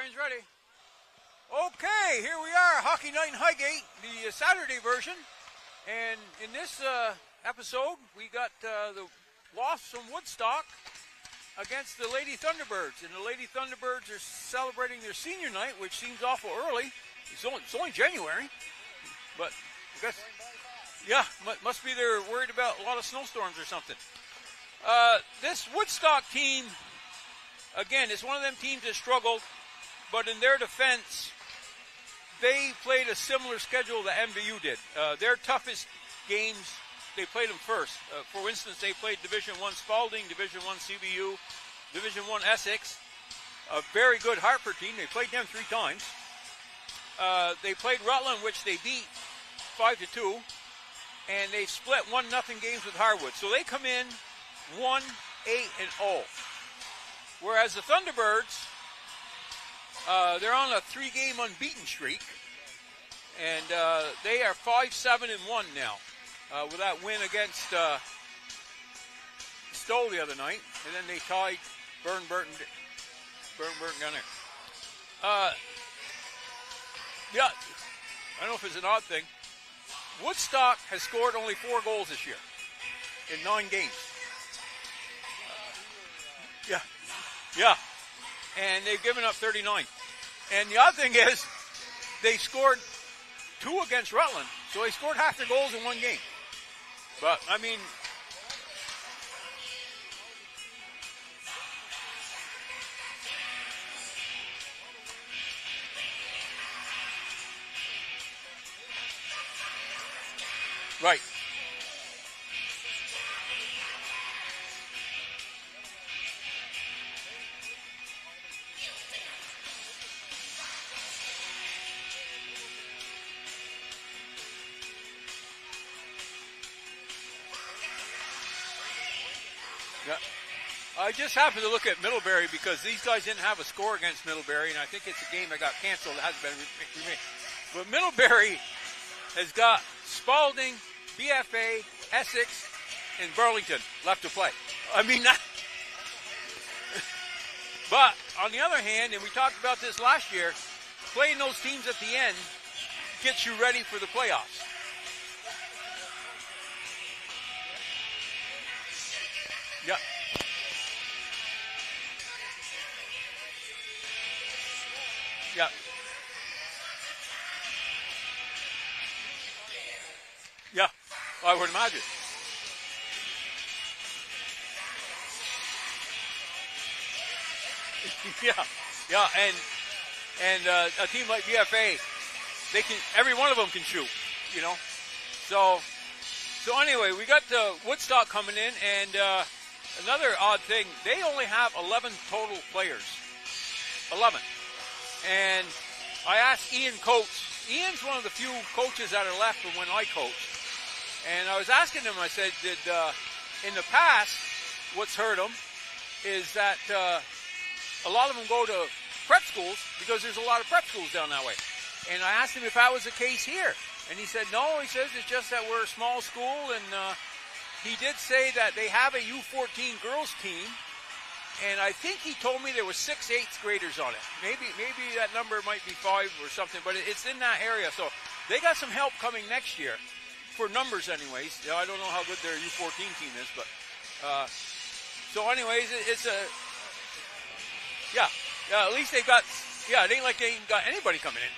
Brian's ready. Okay, here we are, Hockey Night in Highgate, the Saturday version. And in this episode, we got the Wasps from Woodstock against the Lady Thunderbirds. And the Lady Thunderbirds are celebrating their senior night, which seems awful early. It's only January. But I guess, yeah, must be they're worried about a lot of snowstorms or something. This Woodstock team, again, is one of them teams that struggled. But in their defense, they played a similar schedule that MVU did. Their toughest games, they played them first. For instance, they played Division I Spalding, Division I CBU, Division I Essex, a very good Hartford team. They played them 3 times. They played Rutland, which they beat 5-2, and they split 1-0 games with Harwood. So they come in 1-8-0. Whereas the Thunderbirds, they're on a 3-game unbeaten streak, and they are 5-7-1 now with that win against Stowe the other night, and then they tied Burton down there. Yeah, I don't know if it's an odd thing. Woodstock has scored only 4 goals this year in 9 games. Yeah, and they've given up 39. And the odd thing is, they scored 2 against Rutland, so they scored half their goals in 1 game. But, I mean, right. Yeah. I just happened to look at Middlebury because these guys didn't have a score against Middlebury, and I think it's a game that got canceled. It hasn't been remade. But Middlebury has got Spalding, BFA, Essex, and Burlington left to play. I mean, but on the other hand, and we talked about this last year, playing those teams at the end gets you ready for the playoffs. Yeah. Yeah. Yeah, I would imagine. Yeah, and a team like BFA, they can. Every one of them can shoot, you know. So anyway, we got Woodstock coming in, and another odd thing, they only have 11 total players. 11. And I asked Ian Coates. Ian's one of the few coaches that are left from when I coached. And I was asking him, I said, did in the past, what's hurt them is that a lot of them go to prep schools because there's a lot of prep schools down that way. And I asked him if that was the case here. And he said, no, he says it's just that we're a small school. And he did say that they have a U14 girls team. And I think he told me there were 6 8th graders on it. Maybe that number might be 5 or something, but it's in that area. So they got some help coming next year, for numbers anyways. I don't know how good their U14 team is, but so anyways, it's a yeah. At least they got it ain't like they ain't got anybody coming in.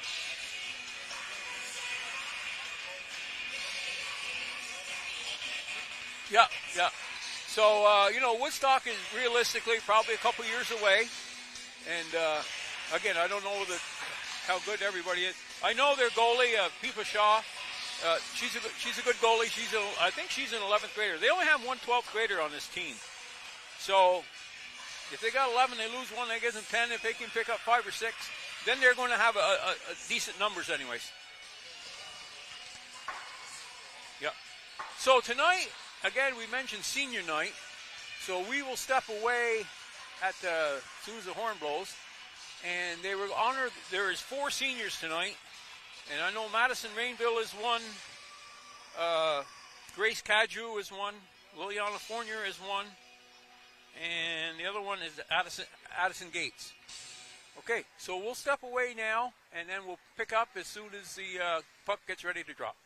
Yeah. So, Woodstock is realistically probably a couple years away. And, again, I don't know how good everybody is. I know their goalie, Pipa Shaw, she's a good goalie. I think she's an 11th grader. They only have one 12th grader on this team. So, if they got 11, they lose one, that gives them 10. If they can pick up 5 or 6, then they're going to have a decent numbers anyways. Yeah. So, tonight, again, we mentioned senior night, so we will step away as soon as the horn blows, and they will honor. There is 4 seniors tonight, and I know Madison Rainville is one, Grace Caju is one, Liliana Fournier is one, and the other one is Addison Gates. Okay, so we'll step away now, and then we'll pick up as soon as the puck gets ready to drop.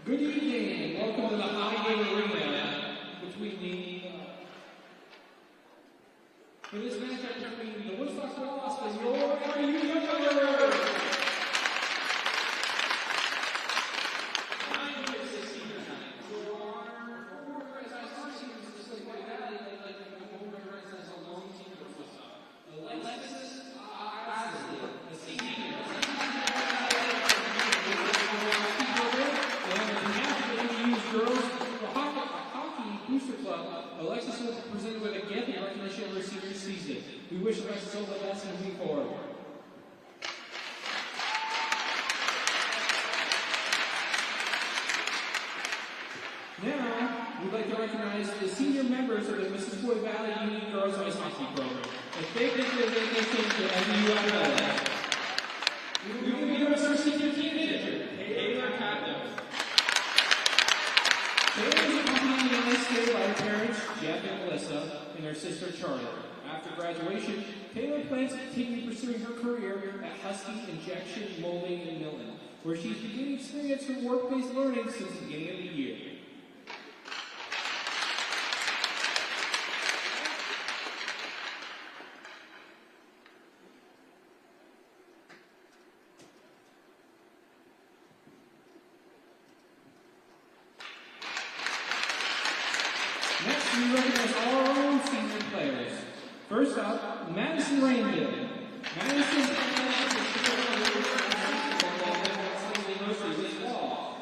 Good evening, and welcome to the Highgate Arena for this matchup between the Woodstock Wasps and your MVU Thunderbird. I'm here to see you tonight. So our former franchise teams is like what that is like the former franchise alone team for Woodstock. Alexis Osley, the senior. Girls Hockey Booster Club, Alexis will be presented with a gift in recognition of her senior season. We wish Alexis all the best moving forward. Now, we'd like to recognize the senior members of the Mississippi Valley Union Girls Ice Hockey Program. A big recognition to MVU Athletics. We will be our senior team manager, Taylor Captain. Taylor was accompanied on this day by her parents, Jeff and Melissa, and her sister, Charlie. After graduation, Taylor plans to continue pursuing her career at Husky Injection Molding in Milton, where she's beginning to experience her workplace learning since the beginning of the year. Next, we recognize all our own senior players. First up, Madison Rainville. Madison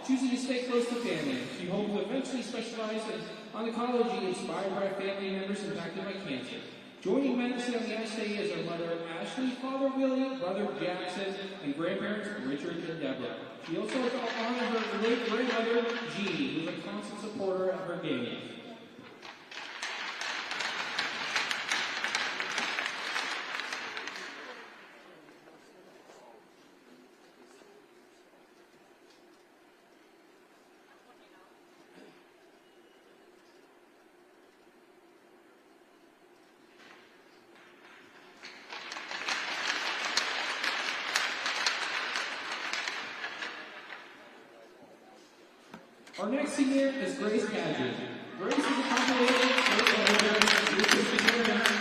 choosing to stay close to family. She hopes to eventually specialize in oncology inspired by family members impacted by cancer. Joining Madison on the ice today is her mother, Ashley, father, Willie, brother, Jackson, and grandparents, Richard and Deborah. She also honored her late grandmother, Jean, who is a constant supporter of her games. Our next senior is Grace Cadger. Grace is a compilation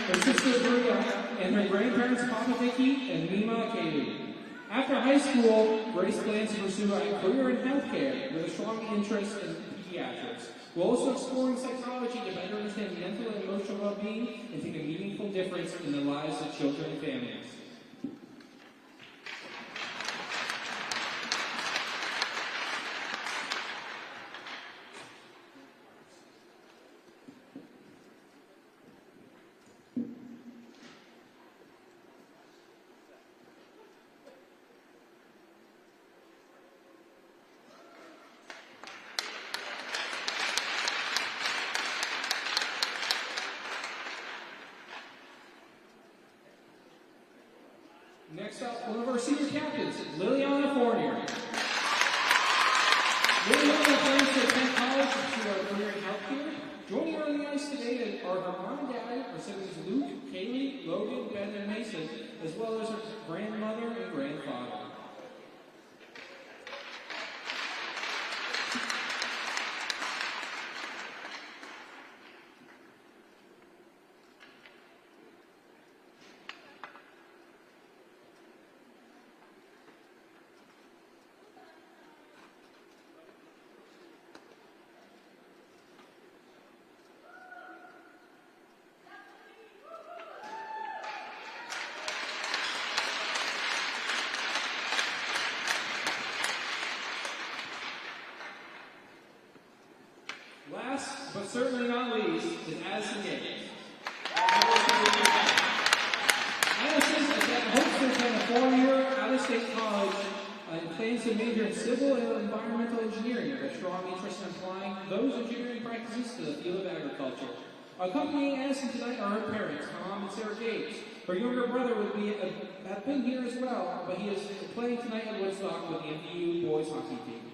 her sister Maria and her grandparents Papa Vicky and Mima Katie. After high school, Grace plans to pursue a career in healthcare with a strong interest in pediatrics. We're also exploring psychology to better understand mental and emotional well-being and make a meaningful difference in the lives of children and families. Next up, one of our senior captains, Liliana Fournier. Liliana plans to attend college and pursue her career in healthcare. Joining her on the ice today are her mom and dad, her siblings Luke, Kaylee, Logan, Ben, and Mason, as well as her grandmother and grandfather. certainly not least, is Addison Gates. Addison hopes to attend a 4-year out-of-state college and plans to major in civil and environmental engineering with a strong interest in applying those engineering practices to the field of agriculture. Accompanying Addison tonight are her parents, Tom and Sarah Gates. Her younger brother have been here as well, but he is playing tonight at Woodstock with the MVU boys hockey team.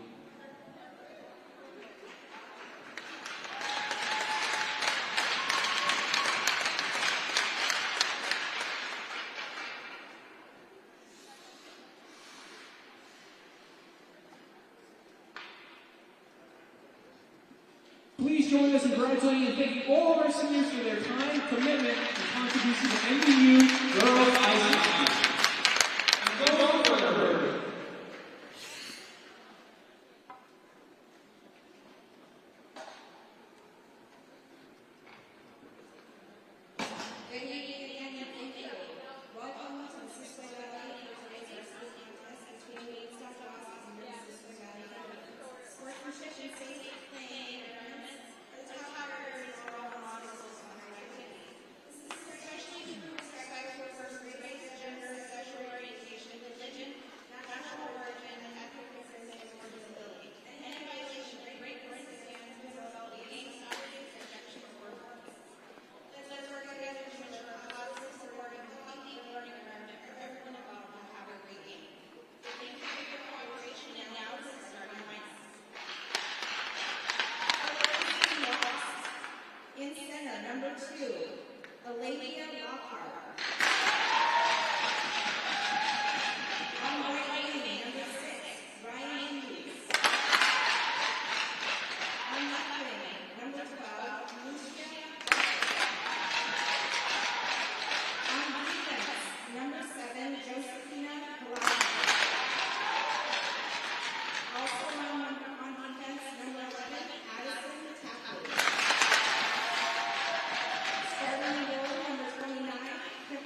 Please join us in congratulating and thanking all of our seniors for their time, commitment, and contribution to MVU girls ice hockey. Go Thunderbird! Good evening again, and thank you. Welcome to the Cisco Valley Athletics Wrestling Contest between Woodstock Bosses and the Cisco Valley Athletics. Sportsmanship and safe playing events. The top priorities are all models of summer activity. This is especially to respect for first grade race, gender, sexual orientation, religion, national origin, and ethnic differences or disability. And any violation of great circumstances will result in any suffering, rejection, or purpose. Let's work together to ensure a positive, supportive, and healthy learning environment for everyone involved and have a great game. Thank you for your cooperation, and now to the starting lineup. In center, number 2, Olivia Lockhart. On right wing, number 6, Ryan Hughes. On left wing, number 12, Lucia. On defense, number 7, Josephina Palazzo. Also on defense, number 11, Addison Tapley. Starting in goal, number 29,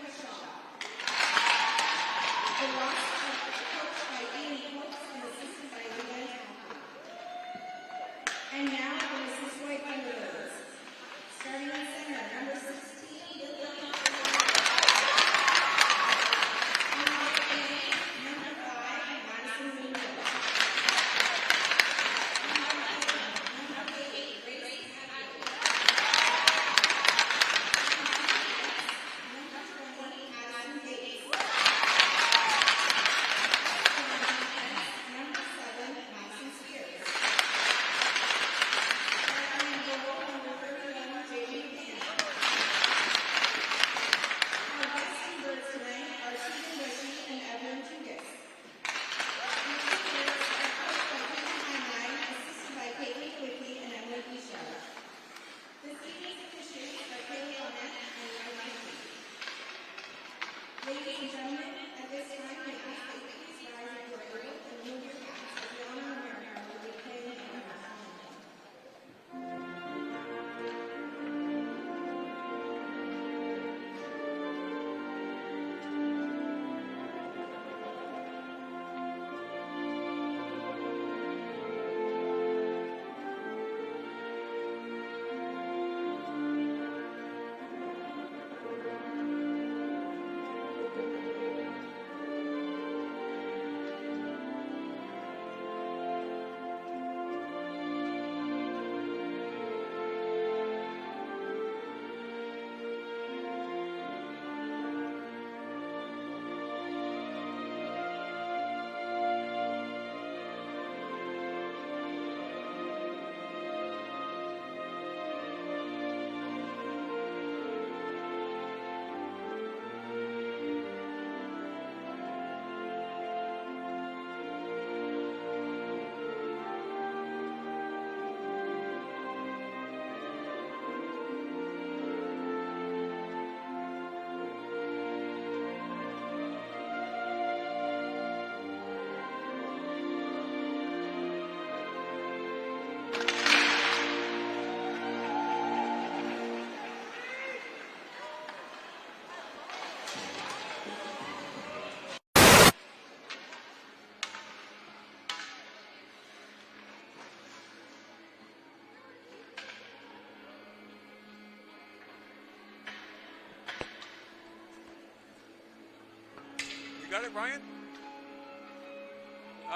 got it, Brian?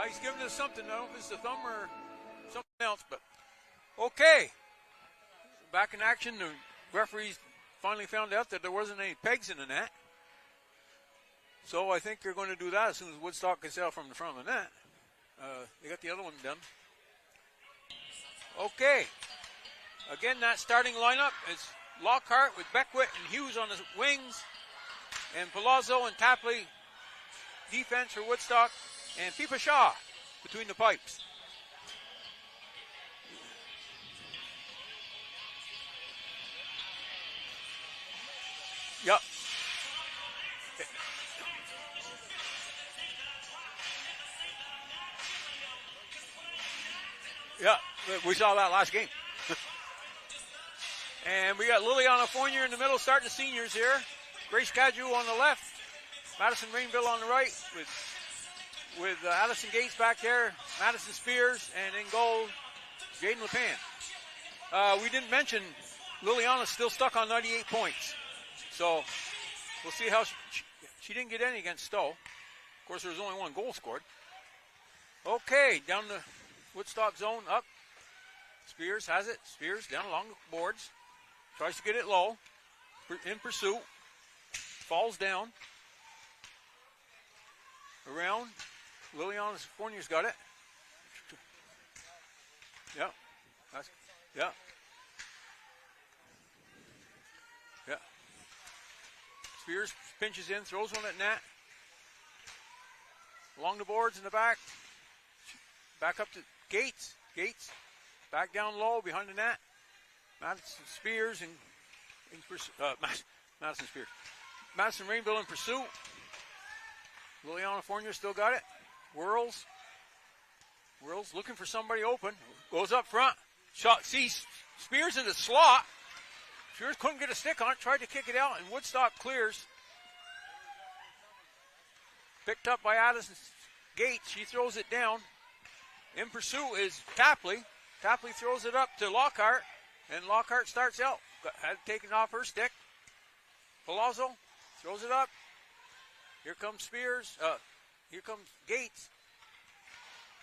He's giving us something. I don't know if it's the thumb or something else, but okay. Back in action. The referees finally found out that there wasn't any pegs in the net. So I think they're going to do that as soon as Woodstock gets out from the front of the net. They got the other one done. Okay. Again, that starting lineup is Lockhart with Beckwith and Hughes on the wings, and Palazzo and Tapley defense for Woodstock, and Pipa Shaw between the pipes. Yep. Yeah, we saw that last game. And we got Liliana Fournier in the middle, starting the seniors here. Grace Cadu on the left. Madison Rainville on the right with Addison Gates back there. Madison Spears, and in goal, Jaden LePan. We didn't mention Liliana's still stuck on 98 points. So we'll see how she didn't get any against Stowe. Of course, there was only one goal scored. Okay, down the Woodstock zone, up. Spears has it. Spears down along the boards. Tries to get it low. In pursuit. Falls down. Around. Liliana Fournier's got it. Yep. Yep. Yep. Spears pinches in, throws one at net. Along the boards in the back. Back up to Gates. Gates. Back down low behind the net. Madison Spears and Madison Spears. Madison Rainville in pursuit. Liliana Fournier still got it. Whirls looking for somebody open. Goes up front. Shot. Sees Spears in the slot. Spears couldn't get a stick on it. Tried to kick it out, and Woodstock clears. Picked up by Addison Gates. She throws it down. In pursuit is Tapley. Tapley throws it up to Lockhart, and Lockhart starts out. Had taken off her stick. Palazzo throws it up. Here comes Spears. Here comes Gates.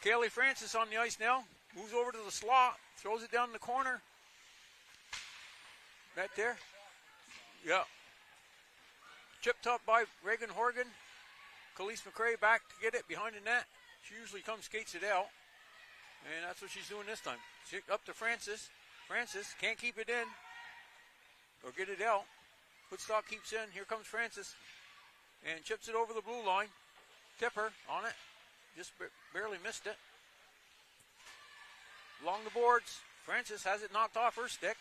Kaylee Francis on the ice now. Moves over to the slot. Throws it down in the corner. Right there. Yeah. Chipped up by Reagan Horgan. Khalees McCrae back to get it behind the net. She usually comes, skates it out. And that's what she's doing this time. She, up to Francis. Francis can't keep it in or get it out. Woodstock keeps in. Here comes Francis. And chips it over the blue line. Tipper on it. Just barely missed it. Along the boards. Francis has it knocked off her stick.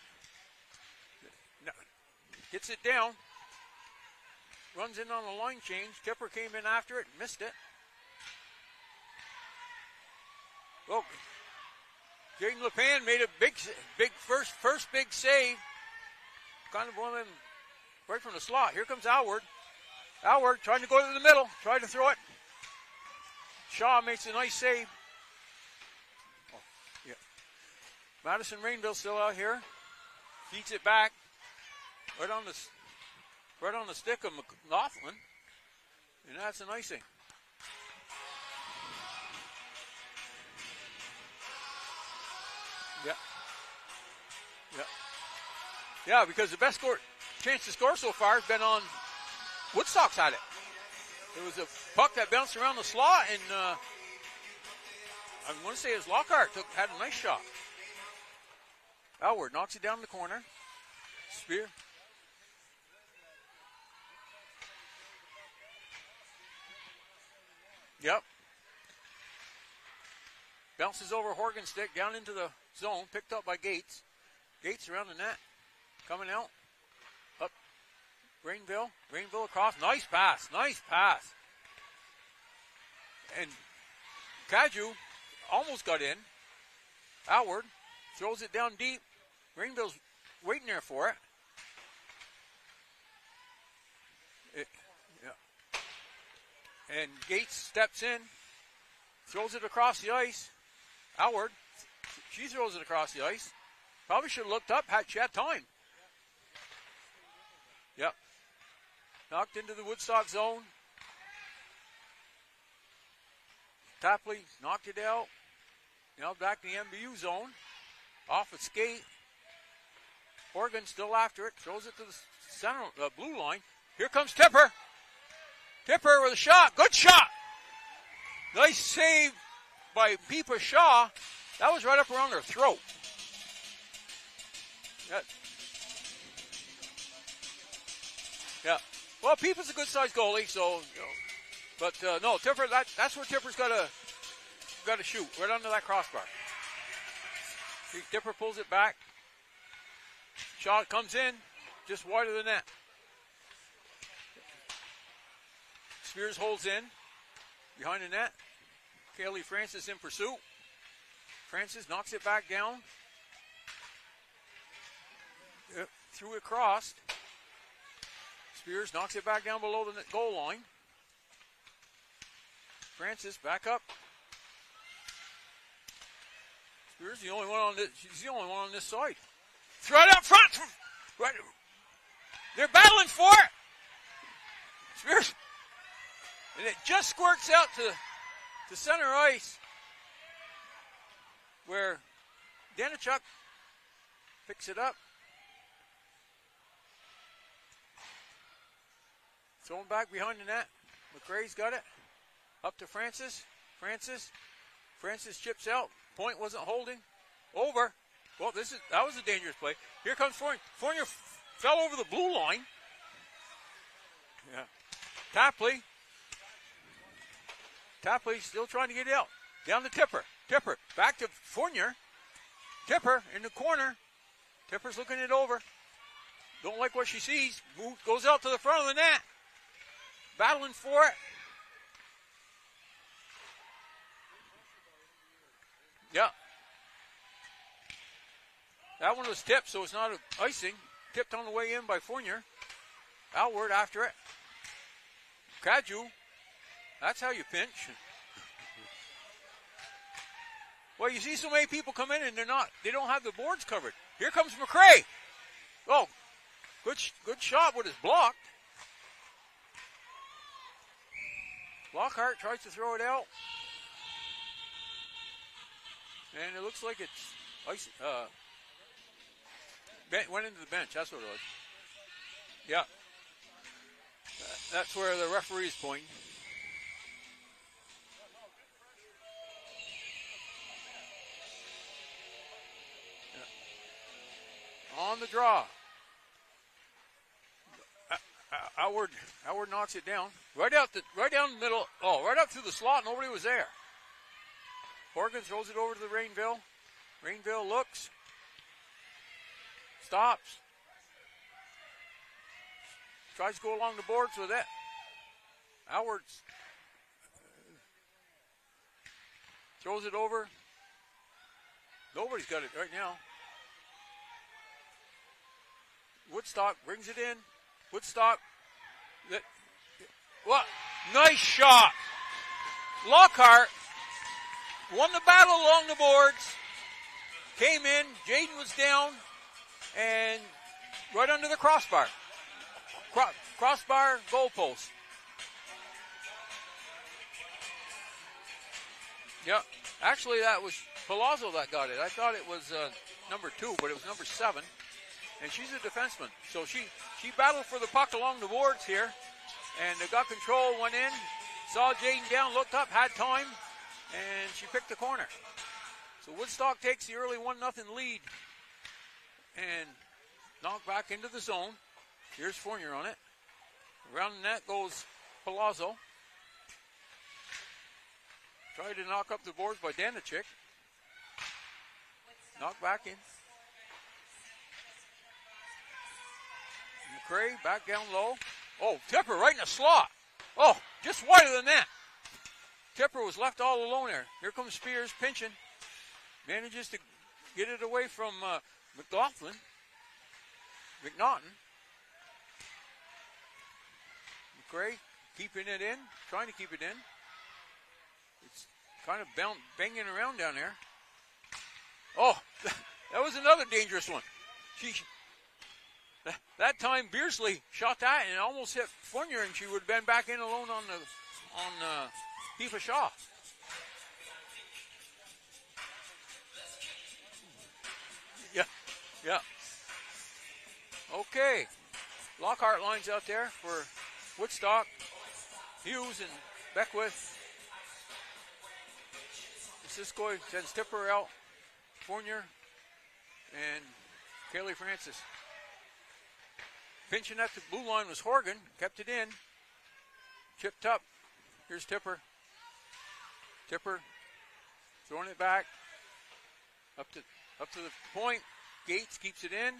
Gets it down. Runs in on the line change. Tipper came in after it. Missed it. Well, Jaden LePan made a big first big save. Kind of one of them right from the slot. Here comes Alward. Alward trying to go to the middle. Tried to throw it. Shaw makes a nice save. Oh, yeah. Madison Rainville still out here. Feeds it back. Right on the stick of McLaughlin. And that's an icing. Yeah. Yeah. Yeah, because the best chance to score so far has been on Woodstock's had it. There was a puck that bounced around the slot, and I want to say it was Lockhart had a nice shot. Alward knocks it down the corner. Spear. Yep. Bounces over Horgan's stick down into the zone, picked up by Gates. Gates around the net, coming out. Up Rainville. Rainville across. Nice pass. Nice pass. And Caju almost got in. Outward. Throws it down deep. Rainville's waiting there for it. And Gates steps in. Throws it across the ice. Outward. She throws it across the ice. Probably should have looked up had she had time. Yep. Knocked into the Woodstock zone. Tapley knocked it out. Now back in the MVU zone. Off a skate. Oregon still after it. Throws it to the center, blue line. Here comes Tipper. Tipper with a shot. Good shot. Nice save by Peepa Shaw. That was right up around her throat. Yeah. Well, Peepa's a good-sized goalie, so, but no, Tipper. That's where Tipper's got to shoot, right under that crossbar. Tipper pulls it back. Shot comes in, just wide of the net. Spears holds in, behind the net. Kaylee Francis in pursuit. Francis knocks it back down. Threw it across. Spears knocks it back down below the goal line. Francis back up. Spears the only one on this. She's the only one on this side. It's right up front. Right. They're battling for it. Spears. And it just squirts out to center ice, where Danichuk picks it up. Thrown back behind the net. McRae's got it. Up to Francis. Francis chips out. Point wasn't holding. Over. Well, that was a dangerous play. Here comes Fournier. Fournier fell over the blue line. Yeah. Tapley still trying to get out. Down to Tipper. Tipper back to Fournier. Tipper in the corner. Tipper's looking it over. Don't like what she sees. Goes out to the front of the net. Battling for it. Yeah. That one was tipped, so it's not an icing. Tipped on the way in by Fournier. Alward after it. Kaju. That's how you pinch. Well, you see so many people come in and they don't have the boards covered. Here comes McRae. Oh, good shot, but it's blocked. Lockhart tries to throw it out. And it looks like it's ice. Went into the bench. That's what it was. Yeah. That's where the referee is pointing. Yeah. On the draw. Howard knocks it down. Right down the middle. Oh, right up through the slot. Nobody was there. Horgan throws it over to the Rainville. Rainville looks. Stops. Tries to go along the boards with it. Howard's throws it over. Nobody's got it right now. Woodstock brings it in. Woodstock. What? Nice shot. Lockhart won the battle along the boards. Came in. Jaden was down. And right under the crossbar. Crossbar goalpost. Yeah. Actually, that was Palazzo that got it. I thought it was number 2, but it was number 7. And she's a defenseman. So she battled for the puck along the boards here. And they got control, went in, saw Jaden down, looked up, had time, and she picked the corner. So Woodstock takes the early 1-0 lead and knocked back into the zone. Here's Fournier on it. Around the net goes Palazzo. Tried to knock up the boards by Danachik. Knocked back in. McRae back down low. Oh, Tipper right in the slot. Oh, just wide of the net. Tipper was left all alone there. Here comes Spears pinching. Manages to get it away from McNaughton. McRae keeping it in, trying to keep it in. It's kind of banging around down there. Oh, that was another dangerous one. That time Beersley shot that and almost hit Fournier, and she would have been back in alone on Peepa Shaw. Yeah. Okay. Lockhart lines out there for Woodstock. Hughes and Beckwith. Siskoy sends Tipper out. Fournier and Kaylee Francis. Pinching at the blue line was Horgan. Kept it in. Chipped up. Here's Tipper. Tipper throwing it back. Up to the point. Gates keeps it in.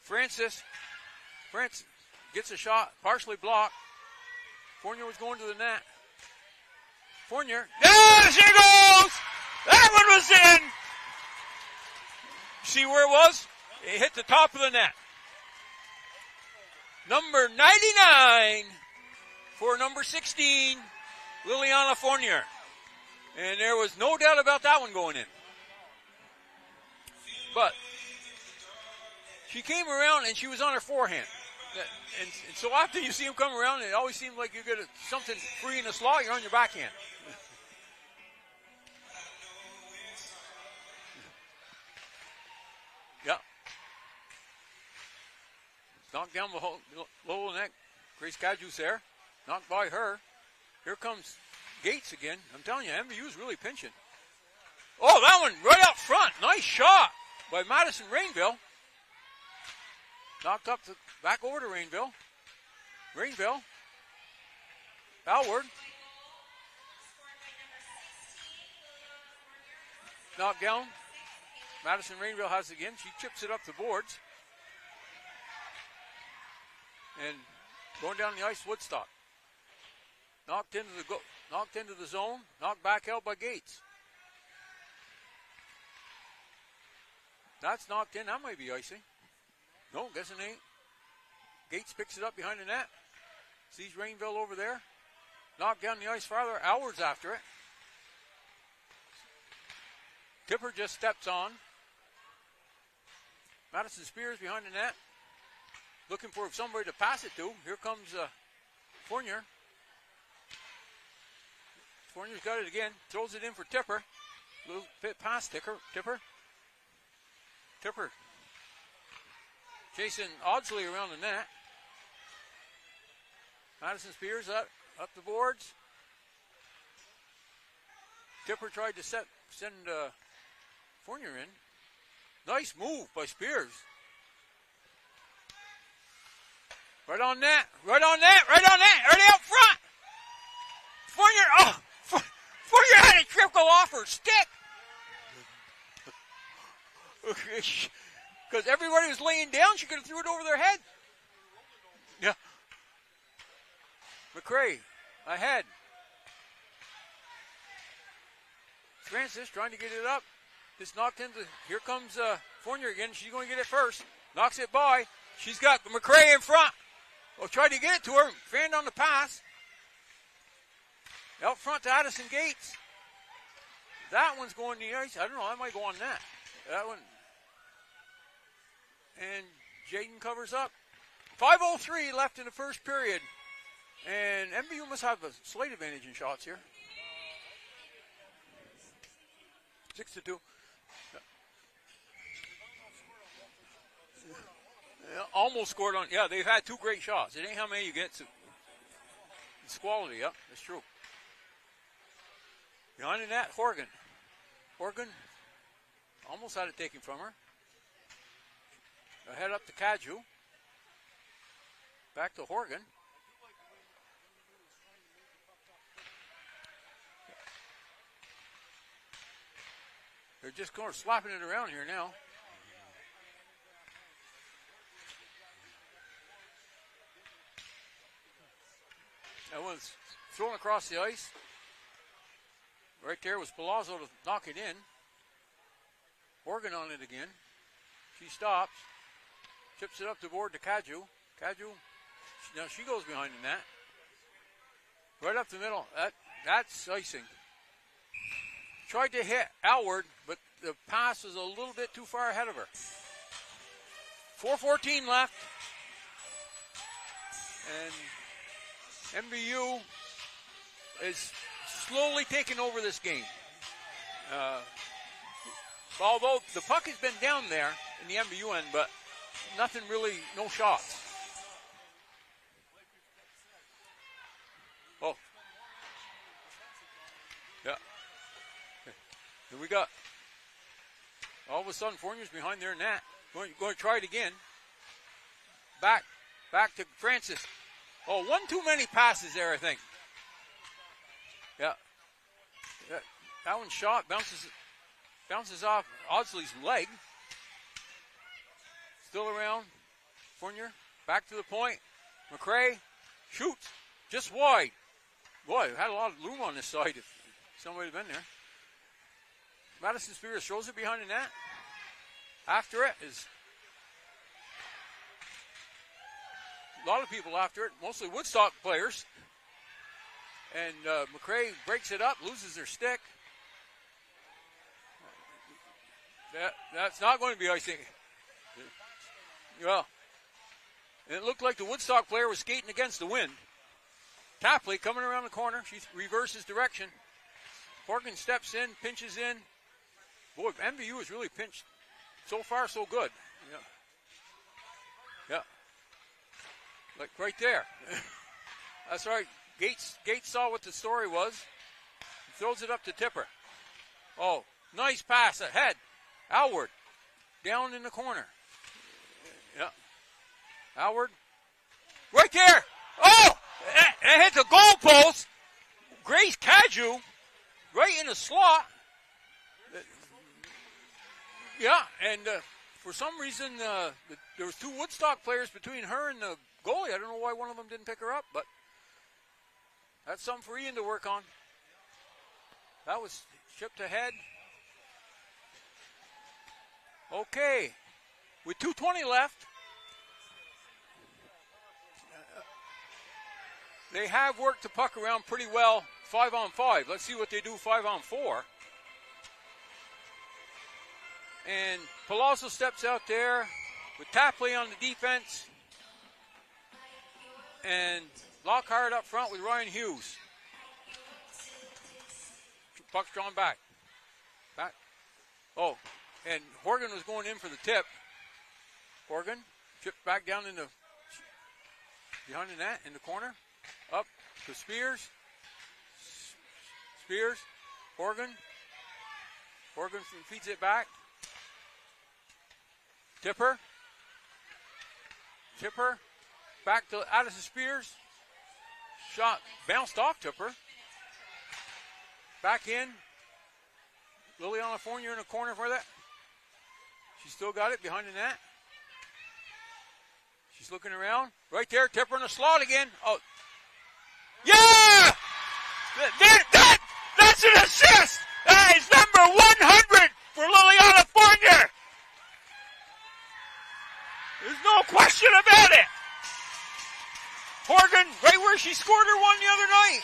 Francis gets a shot. Partially blocked. Fournier was going to the net. Fournier. There she goes! That one was in! See where it was? It hit the top of the net. Number 99 for number 16, Liliana Fournier. And there was no doubt about that one going in. But she came around and she was on her forehand. And so often you see them come around, and it always seems like you get something free in the slot, you're on your backhand. Yeah. Knocked down the low of the neck. Grace Cadju's there. Knocked by her. Here comes Gates again. I'm telling you, MVU's really pinching. Oh, that one right up front. Nice shot by Madison Rainville. Knocked up back over to Rainville. Rainville. Outward. Knocked down. Madison Rainville has it again. She chips it up the boards. And going down the ice, Woodstock. Knocked into the zone. Knocked back out by Gates. That's knocked in. That might be icing. No, guess it ain't. Gates picks it up behind the net. Sees Rainville over there. Knocked down the ice farther. Hours after it. Tipper just steps on. Madison Spears behind the net. Looking for somebody to pass it to. Here comes Fournier. Fournier's got it again. Throws it in for Tipper. Little bit past Tipper. Tipper. Chasing Audsley around the net. Madison Spears up the boards. Tipper tried to send Fournier in. Nice move by Spears. Right on net, right out front. Fournier had a trickle off her stick. Because everybody was laying down, she could have threw it over their head. Yeah. McCray ahead. Francis trying to get it up. Just knocked into. Here comes Fournier again. She's going to get it first. Knocks it by. She's got McCray in front. Well, tried to get it to her. Fanned on the pass. Out front to Addison Gates. That one's going to the ice. I don't know. I might go on that. That one. And Jaden covers up. 5:03 left in the first period. And MVU must have a slight advantage in shots here. 6-2. Almost scored on. Yeah, they've had two great shots. It ain't how many you get. It's quality. Yep, that's true. Behind the net, Horgan. Horgan almost had it taken from her. Head up to Cadju. Back to Horgan. They're just going slapping it around here now. That one's thrown across the ice. Right there was Palazzo to knock it in. Horgan on it again. She stops. Chips it up the board to Cadju. Cadju, now she goes behind the net. Right up the middle. That's icing. Tried to hit Alward, but the pass was a little bit too far ahead of her. 4:14 left. And MVU is slowly taking over this game. Although the puck has been down there, in the MVU end, but nothing really, no shots. Oh. Yeah. Okay. And we got, all of a sudden, Fournier's behind their net. Going to try it again. Back to Francis. Oh, one too many passes there, I think. Yeah. That one shot, bounces off Audsley's leg. Still around. Fournier, back to the point. McRae shoots, just wide. Boy, had a lot of room on this side if somebody had been there. Madison Spears throws it behind the net. After it is a lot of people after it, mostly Woodstock players. And McRae breaks it up, loses their stick. That's not going to be icing. Well, it looked like the Woodstock player was skating against the wind. Tapley coming around the corner. She reverses direction. Horgan steps in, pinches in. Boy, MVU is really pinched. So far, so good. Yeah. Like right there. That's right. Gates saw what the story was. He throws it up to Tipper. Oh, nice pass ahead. Alward. Down in the corner. Yeah. Alward. Right there. Oh! It hit the goalpost. Grace Caju. Right in the slot. Yeah, and for some reason, there was two Woodstock players between her and the goalie. I don't know why one of them didn't pick her up, but that's something for Ian to work on. That was chipped ahead. Okay, with 2:20 left, they have worked the puck around pretty well 5-on-5. Let's see what they do 5-on-4. And Palazzo steps out there with Tapley on the defense. And Lockhart up front with Ryan Hughes. Puck's drawn back. Oh, and Horgan was going in for the tip. Horgan chipped back down in the behind the net in the corner. Up to Spears. Horgan feeds it back. Tipper. Back to Addison Spears. Shot bounced off Tipper. Back in. Liliana Fournier in the corner for that. She's still got it behind the net. She's looking around. Right there, Tipper in the slot again. Oh. Yeah! That's an assist! That is number 100 for Liliana Fournier! There's no question about it. Horgan, right where she scored her one the other night.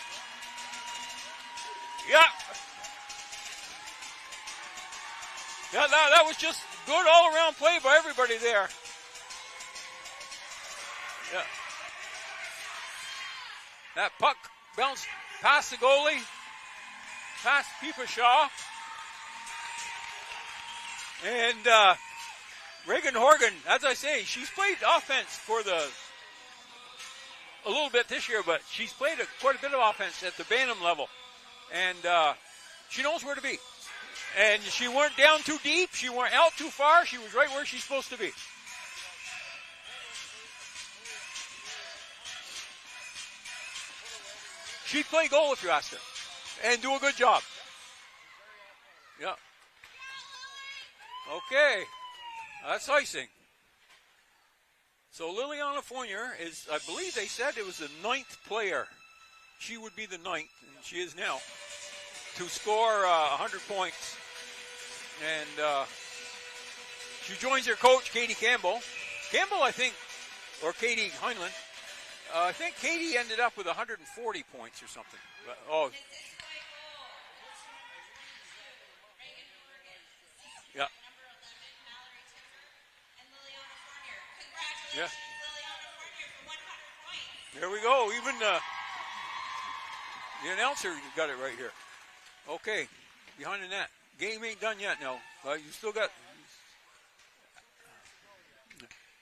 Yeah. Yeah, that was just good all-around play by everybody there. Yeah. That puck bounced past the goalie, past Pipa Shaw. And Reagan Horgan, as I say, she's played offense for a little bit this year, but she's played quite a bit of offense at the Bantam level. And she knows where to be. And she weren't down too deep. She weren't out too far. She was right where she's supposed to be. She'd play goal if you asked her. And do a good job. Yeah. Okay. That's icing. So Liliana Fournier is, I believe they said it was the 9th player. She would be the 9th, and she is now, to score 100 points. And she joins her coach, Katie Campbell. Campbell, I think, or Katie Heinlein. I think Katie ended up with 140 points or something. Oh. Yeah. Yeah. There we go. Even the announcer got it right here. Okay. Behind the net. Game ain't done yet now. You still got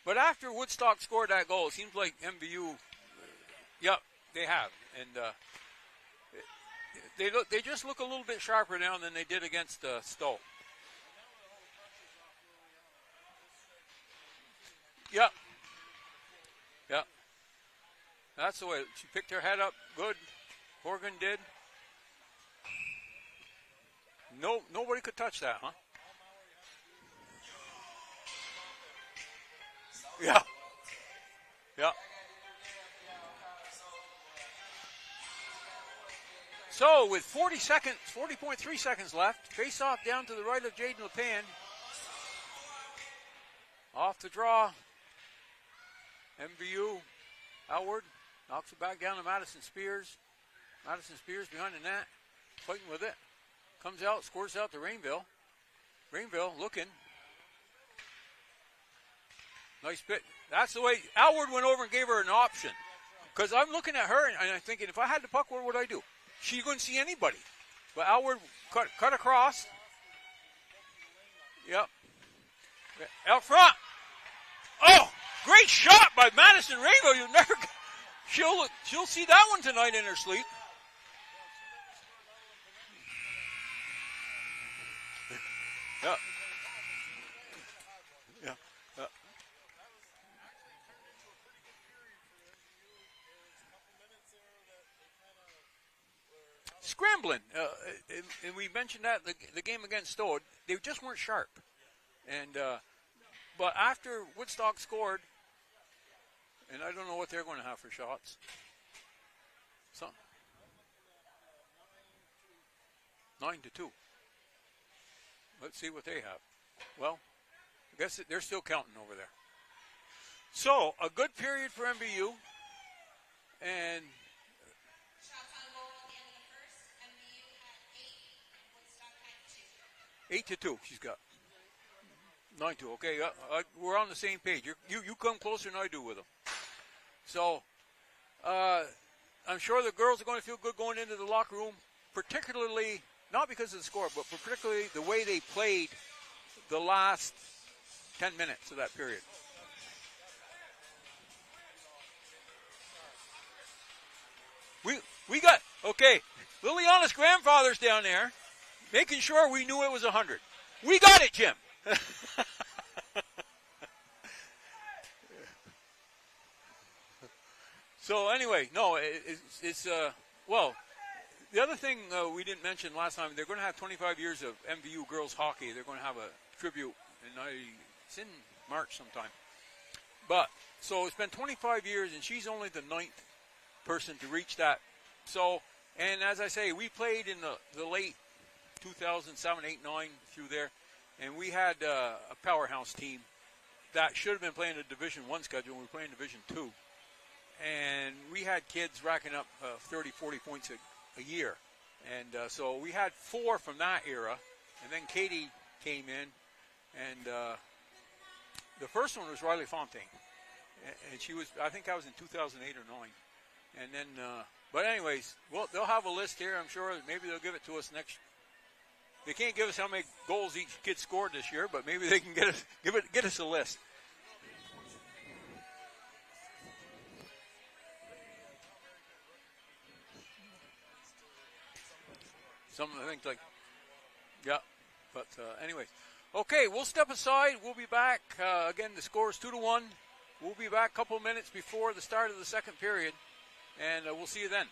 But after Woodstock scored that goal, it seems like MVU, yep, they have. And they just look a little bit sharper now than they did against Stowe. Yep. Yep. That's the way. She picked her head up good. Horgan did. Nobody could touch that, huh? Yeah. Yeah. So with 40.3 seconds left, face off down to the right of Jaden LePan. Off the draw. MVU outward. Knocks it back down to Madison Spears. Madison Spears behind the net. Fighting with it. Comes out, scores out to Rainville. Rainville looking. Nice bit. That's the way. Alward went over and gave her an option. Because I'm looking at her and I'm thinking, if I had the puck, what would I do? She couldn't see anybody. But Alward cut across. Yep. Out front. Oh, great shot by Madison Rainville. You never. She'll see that one tonight in her sleep. Yeah. Yeah. Scrambling, and we mentioned that the game against Stowe, they just weren't sharp, and but after Woodstock scored, and I don't know what they're going to have for shots. So 9-2. Let's see what they have. Well, I guess they're still counting over there. So a good period for MVU, and. Shots on goal at the end of the first. MVU had 8, Woodstock had 2. 8-2, she's got. 9-2, okay, we're on the same page. You come closer than I do with them. So, I'm sure the girls are going to feel good going into the locker room, particularly, not because of the score, but particularly the way they played the last 10 minutes of that period. We got, okay, Liliana's grandfather's down there, making sure we knew it was 100. We got it, Jim. So anyway, no, it's well, the other thing we didn't mention last time, they're going to have 25 years of MVU girls hockey. They're going to have a tribute, and it's in March sometime. But, so it's been 25 years, and she's only the 9th person to reach that. So, and as I say, we played in the late 2007, 8, 9 through there, and we had a powerhouse team that should have been playing a Division I schedule, and we were playing Division II. And we had kids racking up 30, 40 points a year. And so we had 4 from that era, and then Katie came in, and the first one was Riley Fontaine. And she was, I think I was in 2008 or 9. And then, but anyways, well, they'll have a list here. I'm sure maybe they'll give it to us next. They can't give us how many goals each kid scored this year, but maybe they can get us a list. Some of the things like, yeah, but anyways. Okay, we'll step aside. We'll be back. Again, the score is 2-1. We'll be back a couple minutes before the start of the second period, and we'll see you then.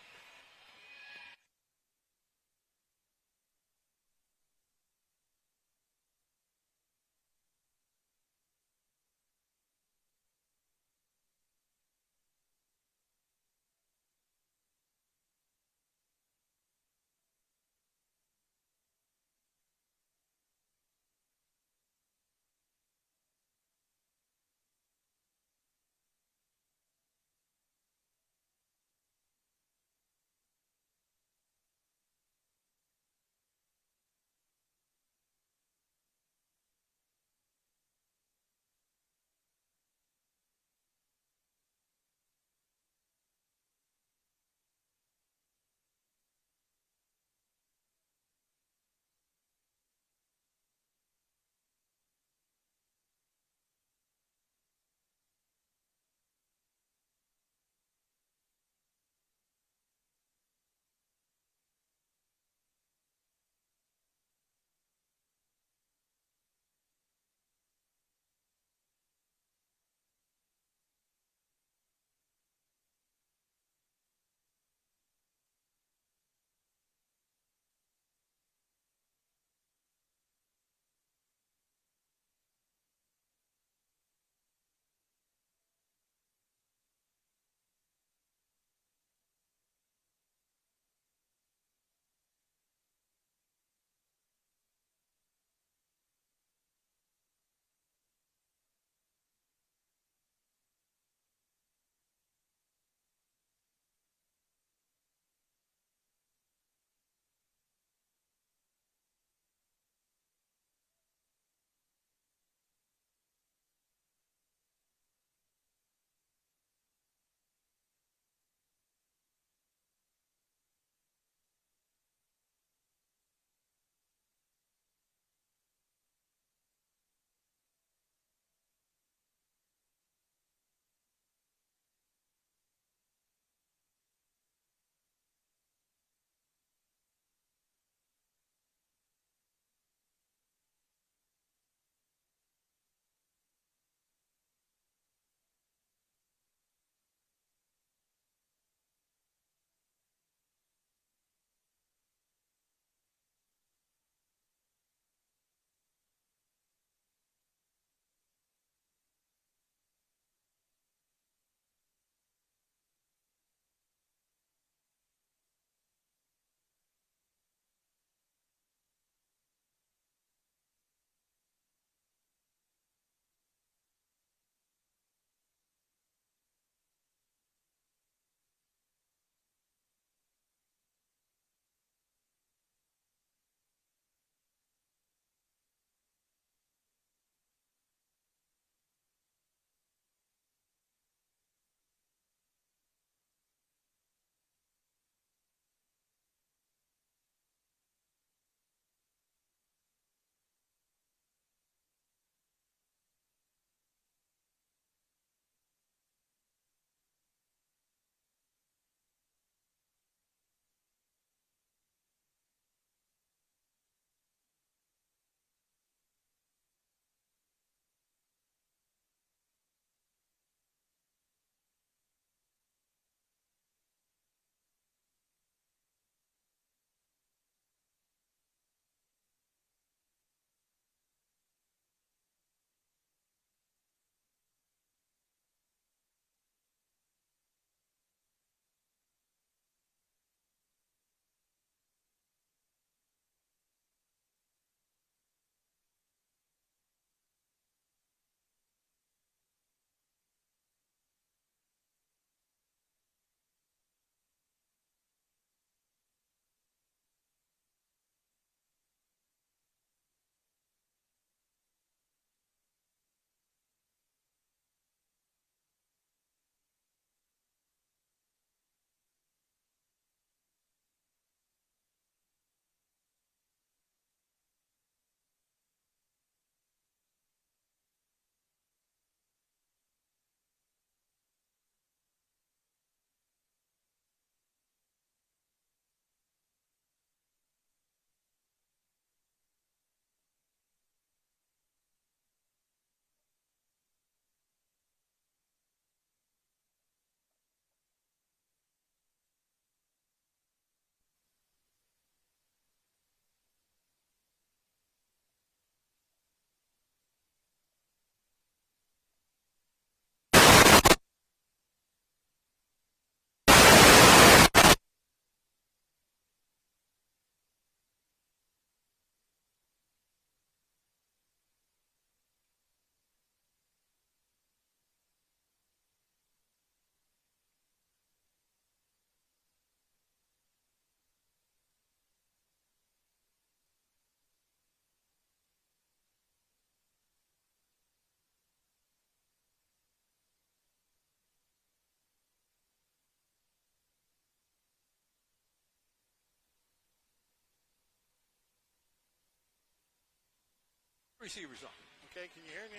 Receivers on. Okay, can you hear me?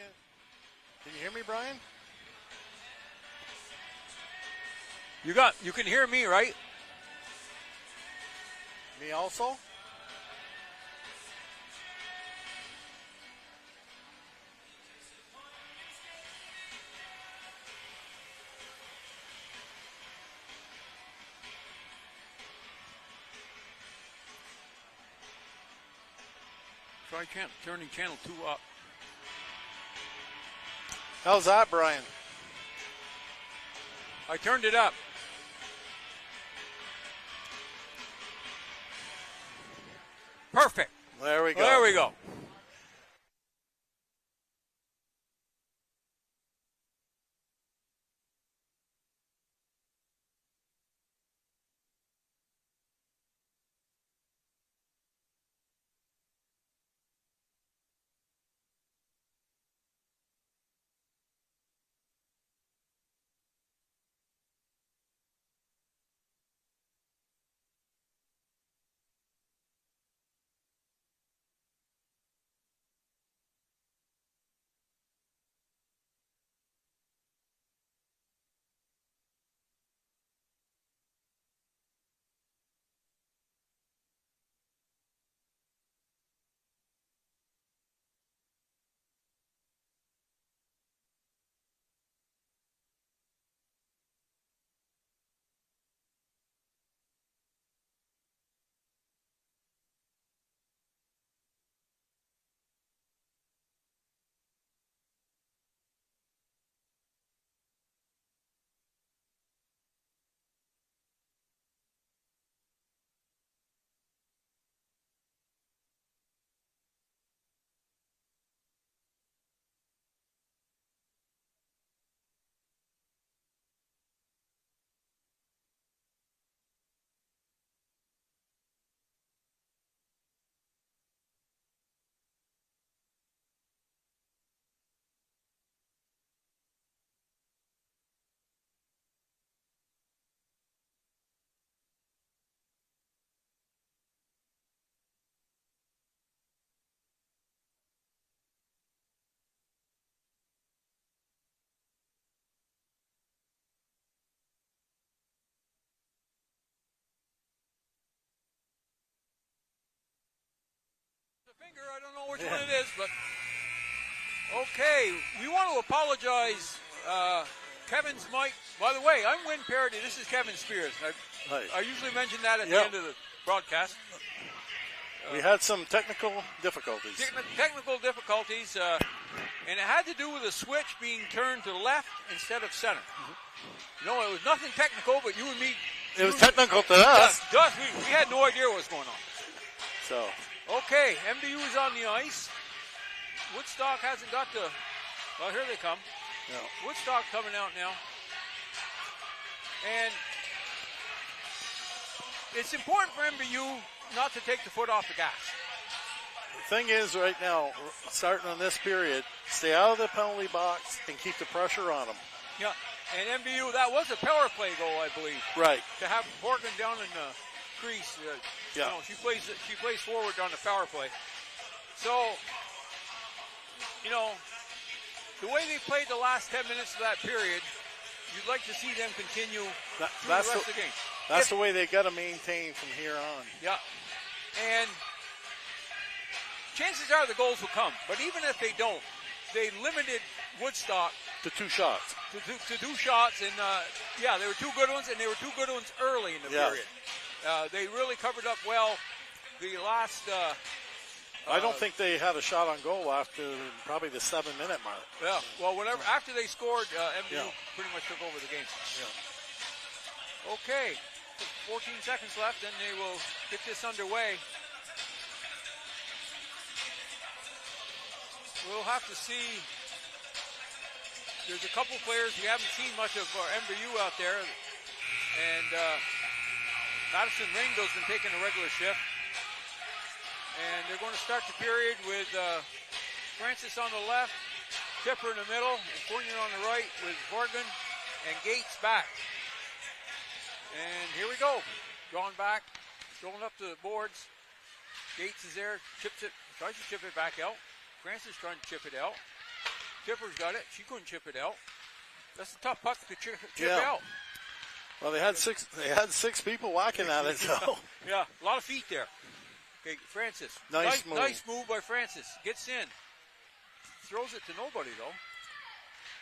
Can you hear me, Brian? You can hear me, right? Me also? Try turning channel 2 up. How's that, Brian? I turned it up. Perfect. There we go. There we go. Finger, I don't know which one it is, but okay. We want to apologize. Kevin's mic. By the way, I'm Win Parody. This is Kevin Spears. I usually mention that at the end of the broadcast. We had some technical difficulties. Technical difficulties, and it had to do with a switch being turned to the left instead of center. Mm-hmm. No, it was nothing technical, but you and me. It was technical to us. To us, we had no idea what was going on. So. Okay, MVU is on the ice. Woodstock hasn't got to. Well, here they come. Yeah. Woodstock coming out now. And it's important for MVU not to take the foot off the gas. The thing is, right now, starting on this period, stay out of the penalty box and keep the pressure on them. Yeah, and MVU, that was a power play goal, I believe. Right. To have Morgan down in the crease. Yeah. You know, she plays forward on the power play. So, you know, the way they played the last 10 minutes of that period, you'd like to see them continue through the rest of the game. That's the way they got to maintain from here on. Yeah. And chances are the goals will come. But even if they don't, they limited Woodstock to 2 shots. To 2 shots. And, yeah, they were 2 good ones, and they were 2 good ones early in the period. They really covered up well the last... I don't think they had a shot on goal after probably the 7-minute mark. Yeah, well, after they scored, MVU pretty much took over the game. Yeah. Okay, 14 seconds left, and they will get this underway. We'll have to see. There's a couple players we haven't seen much of MVU out there, and Madison Ringville's been taking a regular shift. And they're going to start the period with Francis on the left, Tipper in the middle, and Fournier on the right with Morgan and Gates back. And here we go. Going back, going up to the boards. Gates is there, tries to chip it back out. Francis trying to chip it out. Tipper's got it. She couldn't chip it out. That's a tough puck to chip out. Well, they had six people whacking at it, so. Yeah, a lot of feet there. Okay, Francis. Nice move. Nice move by Francis. Gets in. Throws it to nobody, though.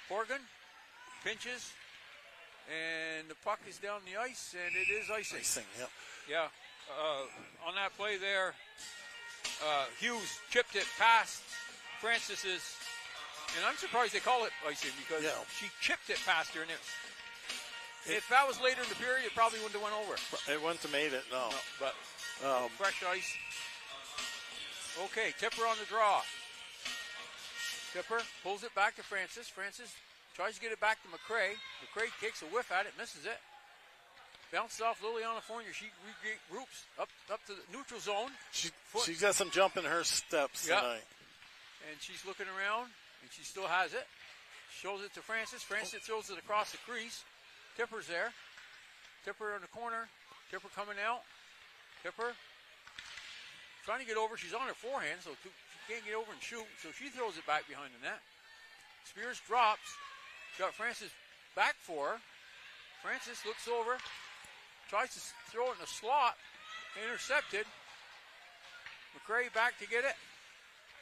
Horgan pinches, and the puck is down the ice, and it is icing. Yeah. On that play there, Hughes chipped it past Francis's, and I'm surprised they call it icing because she chipped it past her, and if that was later in the period, it probably wouldn't have went over. It wouldn't have made it, no. But fresh ice. Okay, Tipper on the draw. Tipper pulls it back to Francis. Francis tries to get it back to McCrae. McCrae takes a whiff at it, misses it. Bounces off Liliana Fournier. She regroups up to the neutral zone. She's got some jump in her steps tonight. And she's looking around, and she still has it. Shows it to Francis. Francis throws it across the crease. Tipper's there. Tipper in the corner. Tipper coming out. Tipper trying to get over. She's on her forehand, so she can't get over and shoot. So she throws it back behind the net. Spears drops. Got Francis back for her. Francis looks over. Tries to throw it in the slot. Intercepted. McCrae back to get it.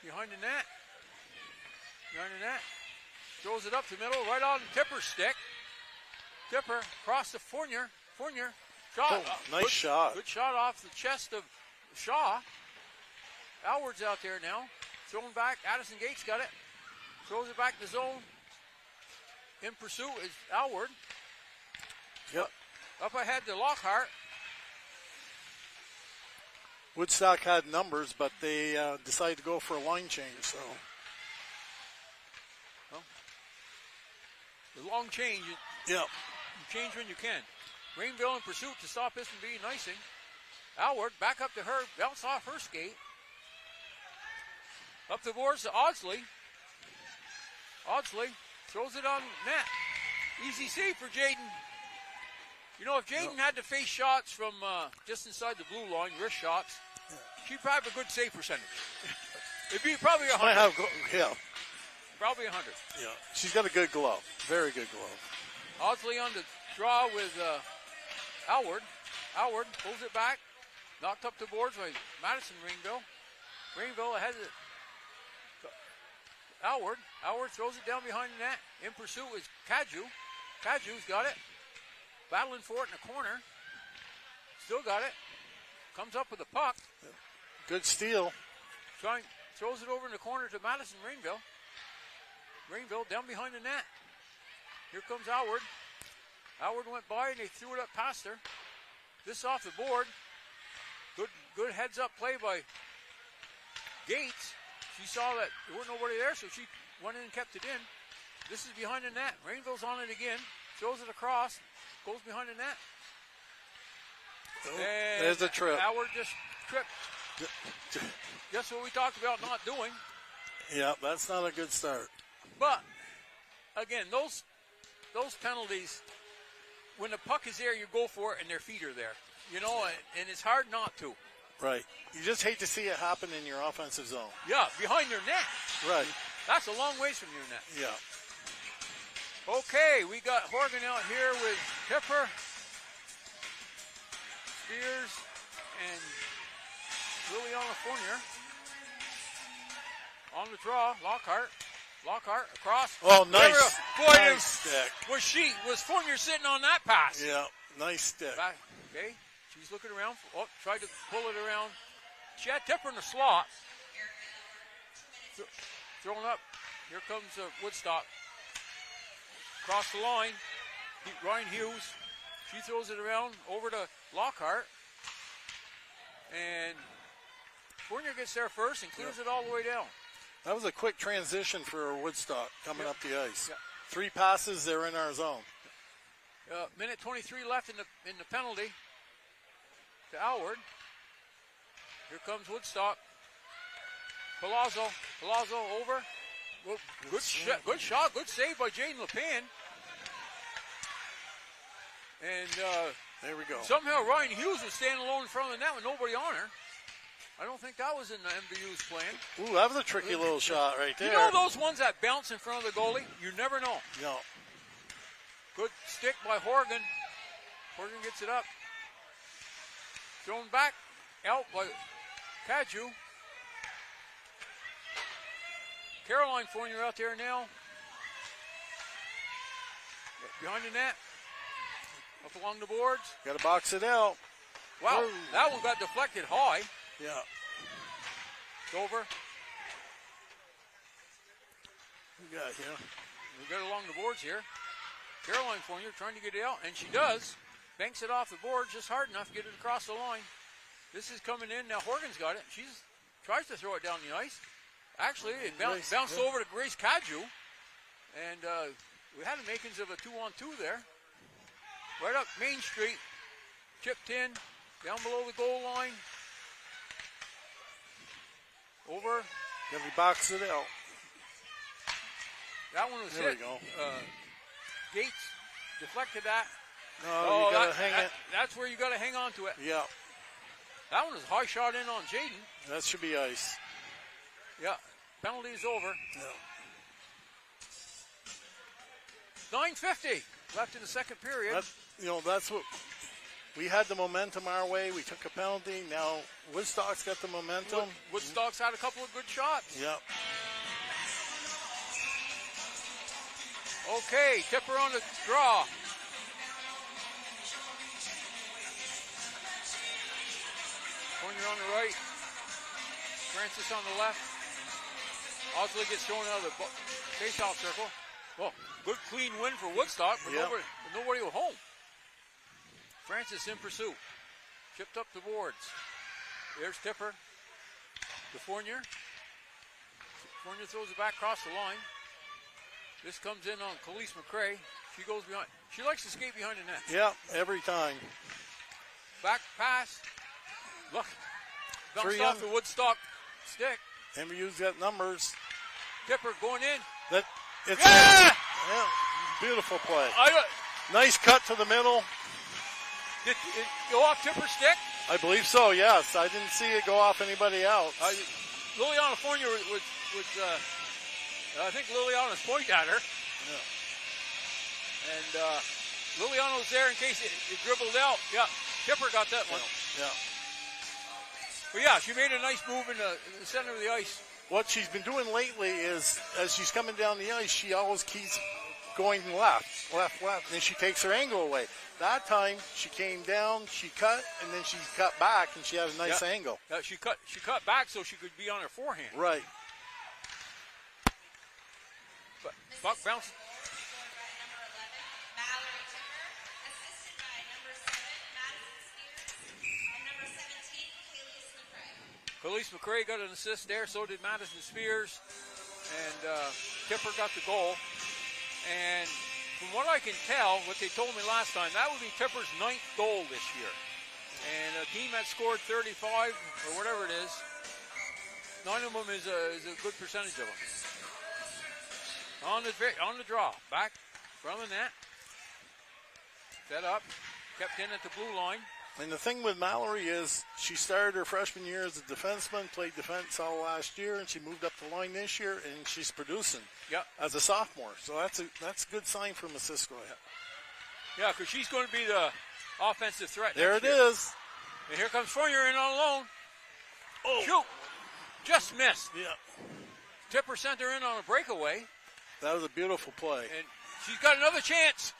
Behind the net. Throws it up the middle. Right on Tipper's stick. Tipper across to Fournier. Fournier shot. Nice shot. Good shot off the chest of Shaw. Alward's out there now. Thrown back. Addison Gates got it. Throws it back to zone. In pursuit is Alward. Yep. Up ahead to Lockhart. Woodstock had numbers, but they decided to go for a line change, so. Well, the long change. You change when you can. Rainville in pursuit to stop this from being icing. Alward back up to her, bounce off her skate. Up the boards to Audsley. Audsley throws it on net. Easy save for Jaden. You know, if Jaden had to face shots from just inside the blue line, wrist shots, she'd probably have a good save percentage. It'd be probably 100. Probably 100. Yeah, she's got a good glove. Very good glove. Audsley on the draw with Alward. Alward pulls it back. Knocked up the boards by Madison Rainville. Rainville ahead of Alward. Alward throws it down behind the net. In pursuit is Kaju. Kaju's got it. Battling for it in the corner. Still got it. Comes up with the puck. Good steal. Throws it over in the corner to Madison Rainville. Rainville down behind the net. Here comes Alward. Alward went by and they threw it up past her. This off the board. Good heads up play by Gates. She saw that there wasn't nobody there, so she went in and kept it in. This is behind the net. Rainville's on it again. Throws it across. Goes behind the net. And there's a trip. Alward just tripped. Just what we talked about not doing. Yeah, that's not a good start. But, again, those penalties, when the puck is there, you go for it and their feet are there. You know, and it's hard not to. Right. You just hate to see it happen in your offensive zone. Yeah, behind their net. Right. That's a long ways from your net. Yeah. Okay, we got Horgan out here with Tipper, Spears, and Liliana Fournier. On the draw, Lockhart across. Oh, nice. Boy, nice stick. Was Fournier sitting on that pass? Yeah, nice stick. Back. Okay, she's looking around. Tried to pull it around. She had Tipper in the slot. Thrown up. Here comes Woodstock. Across the line. Ryan Hughes. She throws it around over to Lockhart. And Fournier gets there first and clears it all the way down. That was a quick transition for Woodstock coming up the ice. Yep. 3 passes, they're in our zone. Minute 23 left in the penalty to Alward. Here comes Woodstock. Palazzo over. Good shot, good save by Jaden Lepin. And there we go. Somehow Ryan Hughes was standing alone in front of the net with nobody on her. I don't think that was in the MVU's plan. Ooh, that was a tricky little shot right there. You know those ones that bounce in front of the goalie? You never know. No. Good stick by Horgan. Horgan gets it up. Thrown back. Out by Kaju. Caroline Fournier out there now. Behind the net. Up along the boards. Got to box it out. Wow, Ooh. that one got deflected high. Yeah. It's over. We got here. We got along the boards here. Caroline Fournier trying to get it out, and she does. Banks it off the board just hard enough to get it across the line. This is coming in. Now Horgan's got it. She tries to throw it down the ice. Actually, it bounced over to Grace Kaju. And we had the makings of a 2-on-2 there. Right up Main Street. Chipped in. Down below the goal line. Over. Then we box it out. That one was There hit. we go. Gates deflected that. No, you got to hang it. That's where you got to hang on to it. Yeah. That one is high shot in on Jaden. That should be ice. Yeah. Penalty is over. Yeah. 9:50 left in the second period. That's what we had the momentum our way. We took a penalty. Now Woodstock's got the momentum. Woodstock's had a couple of good shots. Yep. Okay, Tipper on the draw. Fournier on the right. Francis on the left. Osley gets thrown out of the face-off circle. Well, good clean win for Woodstock, but nobody at home. Francis in pursuit. Chipped up the boards. There's Tipper. To Fournier. Fournier throws it back across the line. This comes in on Khalees McCrae. She goes behind. She likes to skate behind the net. Yeah, every time. Back pass. Look. Bounced 3 off the Woodstock stick. MVU's got numbers. Tipper going in. It's Yeah! Yeah! Beautiful play. I, Nice cut to the middle. did it go off Tipper's stick? I believe so, yes. I didn't see it go off anybody else. Liliana Fournier was I think Liliana's pointing at her. Yeah. And Liliana was there in case it dribbled out. Yeah, Tipper got that one. Yeah. But yeah, she made a nice move in the center of the ice. What she's been doing lately is, as she's coming down the ice, she always keeps going left, and then she takes her angle away. That time, she came down, she cut, and then she cut back, and she had a nice angle. She cut back so she could be on her forehand. Right. But Buck bounced. Khalees McCrae got an assist there, so did Madison Spears. And Tipper got the goal. And from what I can tell, what they told me last time, that would be Tipper's 9th goal this year. And a team that scored 35 or whatever it is, 9 of them is a good percentage of them. On the draw, back from the net. Set up, kept in at the blue line. And the thing with Mallory is she started her freshman year as a defenseman, played defense all last year, and she moved up the line this year, and she's producing as a sophomore. So that's a good sign for Missisquoi. Yeah, because she's going to be the offensive threat. There it next year. is. And here comes Fournier in all alone. Oh, shoot! Just missed. Yeah. Tipper sent her in on a breakaway. That was a beautiful play. And she's got another chance.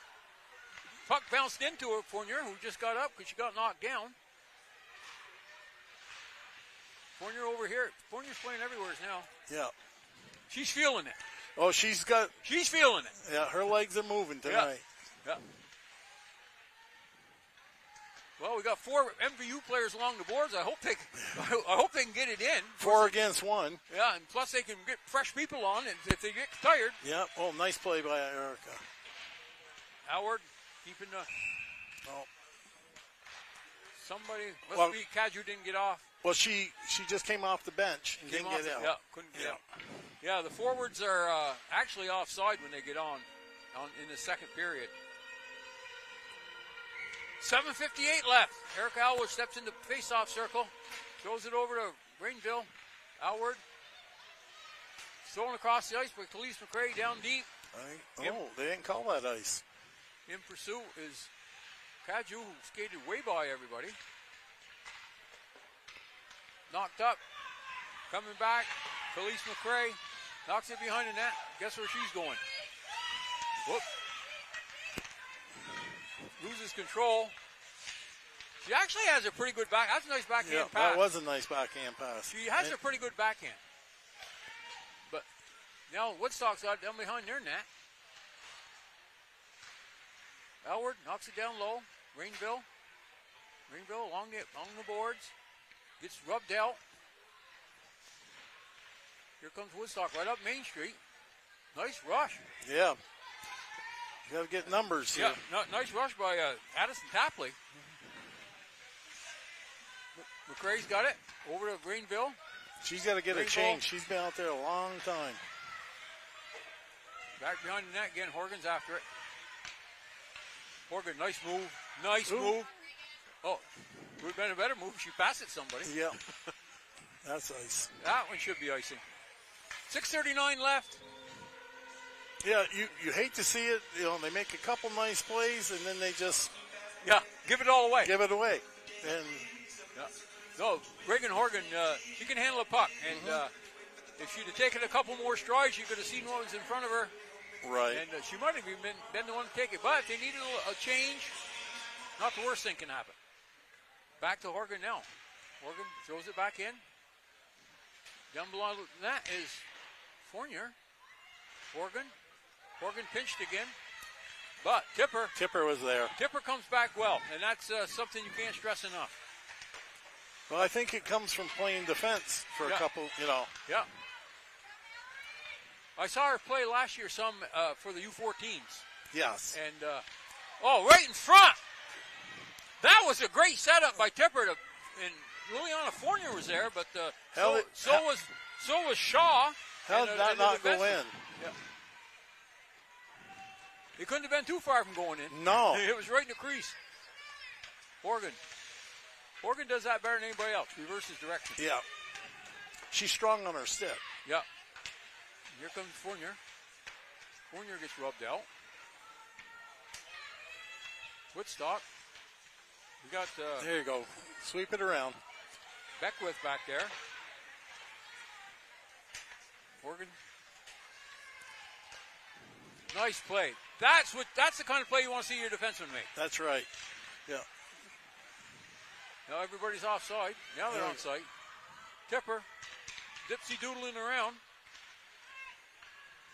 Puck bounced into her, Fournier, who just got up because she got knocked down. Fournier over here. Fournier's playing everywhere now. Yeah. She's feeling it. Oh, she's feeling it. Yeah, her legs are moving tonight. Yeah. Well, we got 4 MVU players along the boards. I hope they can get it in. 4 against 1. Yeah, and plus they can get fresh people on if they get tired. Yeah. Oh, nice play by Erica. Howard keeping the. Oh. Somebody must be Kaju didn't get off. Well, she just came off the bench and didn't get out. Yeah, couldn't get out. Yeah, the forwards are actually offside when they get on in the second period. 7:58 left. Erica Alwood steps into the face-off circle, throws it over to Rainville, outward. Thrown across the ice by Khalees McRae down deep. They didn't call that ice. In pursuit is Kaju, who skated way by everybody. Knocked up. Coming back. Khalees McRae knocks it behind the net. Guess where she's going? Whoop. Loses control. She actually has a pretty good back. That's a nice backhand pass. That was a nice backhand pass. She has a pretty good backhand. But now Woodstock's out down behind their net. Elward knocks it down low. Rainville along the boards. Gets rubbed out. Here comes Woodstock right up Main Street. Nice rush. Yeah. You got to get numbers here. Yeah, nice rush by Addison Tapley. McRae's got it over to Rainville. She's got to get a change. She's been out there a long time. Back behind the net again. Horgan's after it. Horgan, nice move. Nice move. Oh, would have been a better move if she passed it somebody. Yeah. That's ice. That one should be icing. 6:39 left. Yeah, you hate to see it. You know, they make a couple nice plays, and then they just... Yeah, give it all away. Give it away. And... Yeah. No, Reagan Horgan, she can handle a puck. And if she'd have taken a couple more strides, she could have seen what was in front of her. Right. And she might have even been the one to take it. But if they needed a change, not the worst thing can happen. Back to Horgan now. Horgan throws it back in. Down below that is Fournier. Horgan pinched again. But Tipper was there. Tipper comes back well. And that's something you can't stress enough. Well, I think it comes from playing defense for a couple, Yeah. I saw her play last year some for the U14s. Yes. And, right in front. That was a great setup by Tipper. And Liliana Fournier was there, but so was Shaw. How did that not go in? Yeah. It couldn't have been too far from going in. No. It was right in the crease. Horgan does that better than anybody else. Reverses direction. Yeah. She's strong on her stick. Yeah. Here comes Fournier. Fournier gets rubbed out. Woodstock. We got... there you go. Sweep it around. Beckwith back there. Horgan. Nice play. That's the kind of play you want to see your defenseman make. That's right. Yeah. Now everybody's offside. Now they're on site. Tipper, dipsy doodling around.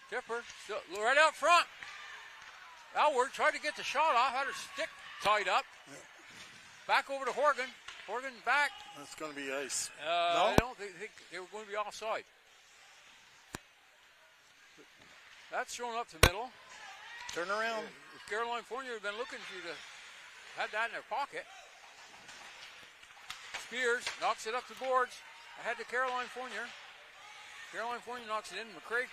Tipper, still right out front. Alward tried to get the shot off, had her stick tied up. Yeah. Back over to Horgan. Horgan back. That's going to be ice. No? I don't think they were going to be offside. That's thrown up the middle. Turn around. If Caroline Fournier had been looking for you to have that in their pocket. Spears knocks it up the boards. Ahead to Caroline Fournier. Caroline Fournier knocks it in. McRae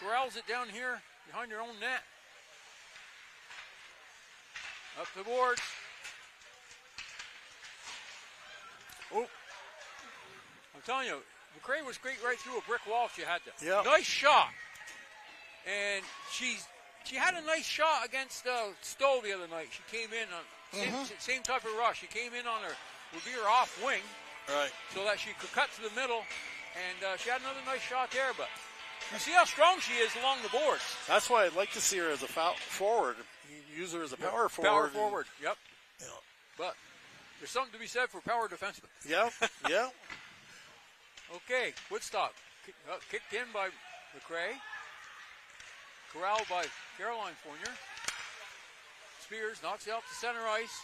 corrals it down here behind her own net. Up the boards. Oh. I'm telling you, McRae was great right through a brick wall she had there. Yep. Nice shot. And she had a nice shot against Stowe the other night. She came in on same type of rush. She came in on her, would be her off wing. Right. So that she could cut to the middle. And she had another nice shot there. But you see how strong she is along the boards. That's why I'd like to see her as a forward. You use her as a power forward. Power forward, yep. Yeah. But there's something to be said for power defensemen. Yep, yep. Okay, Woodstock. Kicked in by McRae. Corralled by Caroline Fournier. Spears knocks it out to center ice.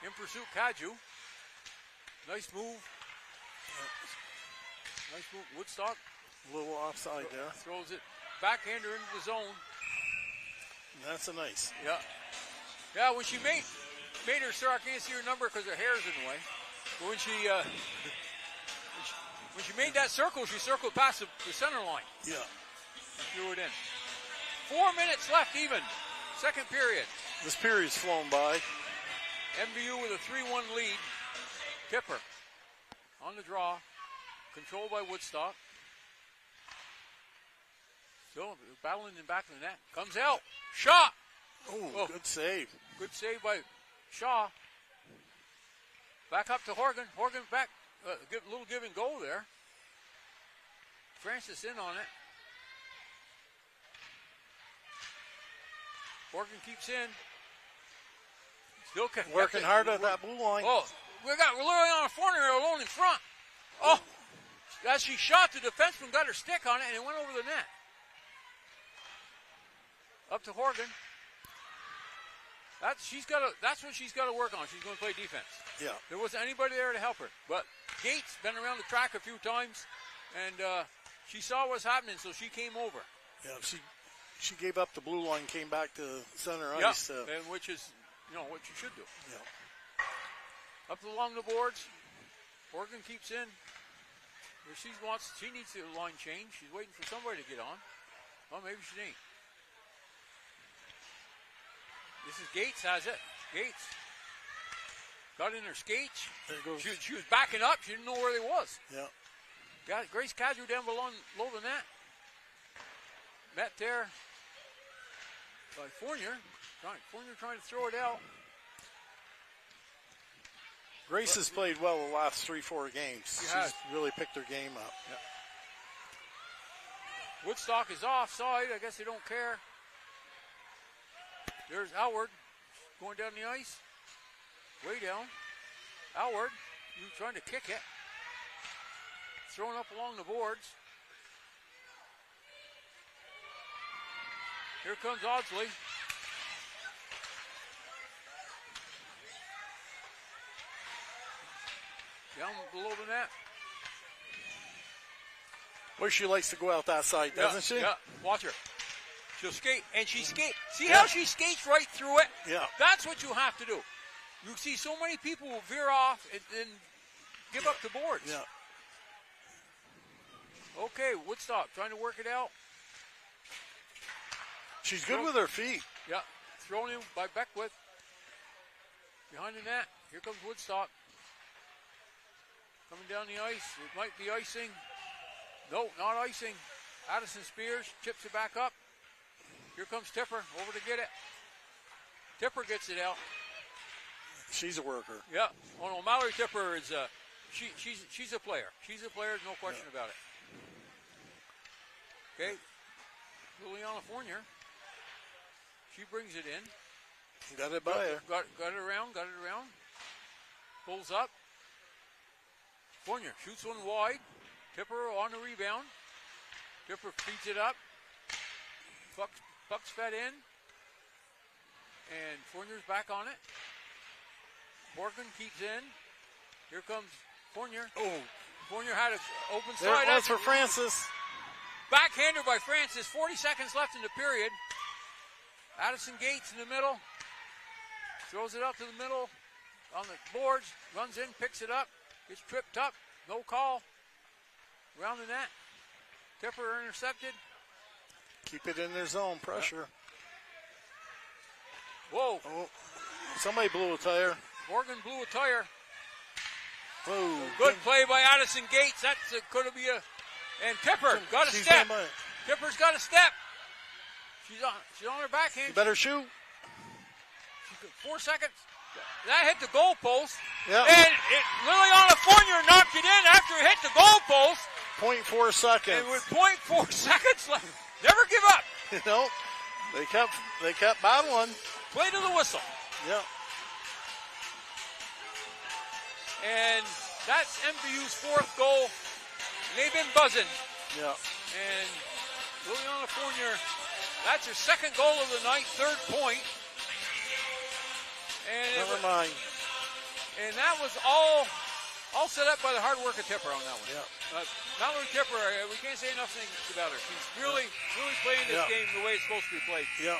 In pursuit, Kaju. Nice move. Nice move. Woodstock. A little offside there. Throws it backhander into the zone. That's a nice. Yeah. Yeah, when she made her, sir, I can't see her number because her hair's in the way. But when she made that circle, she circled past the center line. Yeah. And threw it in. 4 minutes left even. Second period. This period's flown by. MVU with a 3-1 lead. Tipper on the draw. controlled by Woodstock. Still battling in the back of the net. Comes out. Shot. Oh, good save. Good save by Shaw. Back up to Horgan. Horgan back. Little give and go there. Francis in on it. Horgan keeps in. Still working hard at that blue line. Oh, we're literally on a corner alone in front. Oh, as she shot, the defenseman got her stick on it and it went over the net. Up to Horgan. That's what she's got to work on. She's going to play defense. Yeah. There wasn't anybody there to help her. But Gates been around the track a few times, and she saw what's happening, so she came over. Yeah, she gave up the blue line, came back to center Yeah, ice. and which is, what you should do. Yeah. Up along the boards. Horgan keeps in. She needs the line change. She's waiting for somebody to get on. Well, maybe she ain't. This is Gates has it. Gates got in her skates. There it goes. She was backing up. She didn't know where they was. Yeah. Got Grace Cadrew down below the net. Met there by Fournier. Fournier trying to throw it out. Grace has played well the last 3-4 games. She's really picked her game up. Yeah. Woodstock is offside. I guess they don't care. There's Alward going down the ice. Way down. Alward, you trying to kick it. Throwing up along the boards. Here comes Audsley. Down below the net. Well, she likes to go out that side, doesn't she? Yeah, watch her. She'll skate, and she skates. See how she skates right through it? Yeah. That's what you have to do. You see so many people will veer off and give up the boards. Yeah. Okay, Woodstock trying to work it out. She's good with her feet. Yeah, thrown in by Beckwith. Behind the net, here comes Woodstock. Coming down the ice, it might be icing. No, not icing. Addison Spears chips it back up. Here comes Tipper, over to get it. Tipper gets it out. She's a worker. Yeah. Oh no, Mallory Tipper is she's a player. She's a player, no question about it. Okay. Liliana Fournier. She brings it in. Got it by her. Got it around. Pulls up. Fournier shoots one wide. Tipper on the rebound. Tipper feeds it up. Puck's fed in. And Fournier's back on it. Morgan keeps in. Here comes Fournier. Oh. Fournier had an open There side. it was for Francis. Backhander by Francis. 40 seconds left in the period. Addison Gates in the middle. Throws it up to the middle on the boards. Runs in, picks it up. Gets tripped up. No call. Around the net. Tipper intercepted. Keep it in their zone. Pressure. Whoa. Oh. Somebody blew a tire. Morgan blew a tire. Whoa. Good play by Addison Gates. That's going to be a... And Tipper got a step. Tipper's got a step. She's on her backhand. You better shoot. 4 seconds. That hit the goal post. Yeah. And Liliana Fournier knocked it in after it hit the goal post. 0.4 seconds. And with 0.4 seconds left. Never give up. You know, they kept battling. Play to the whistle. Yeah. And that's MVU's fourth goal. They've been buzzing. Yeah. And Liliana Fournier, that's her second goal of the night, third point. And Never mind. And that was all set up by the hard work of Tipper on that one. Yeah. Mallory Tipper, we can't say enough things about her. She's really playing this game the way it's supposed to be played. Yeah.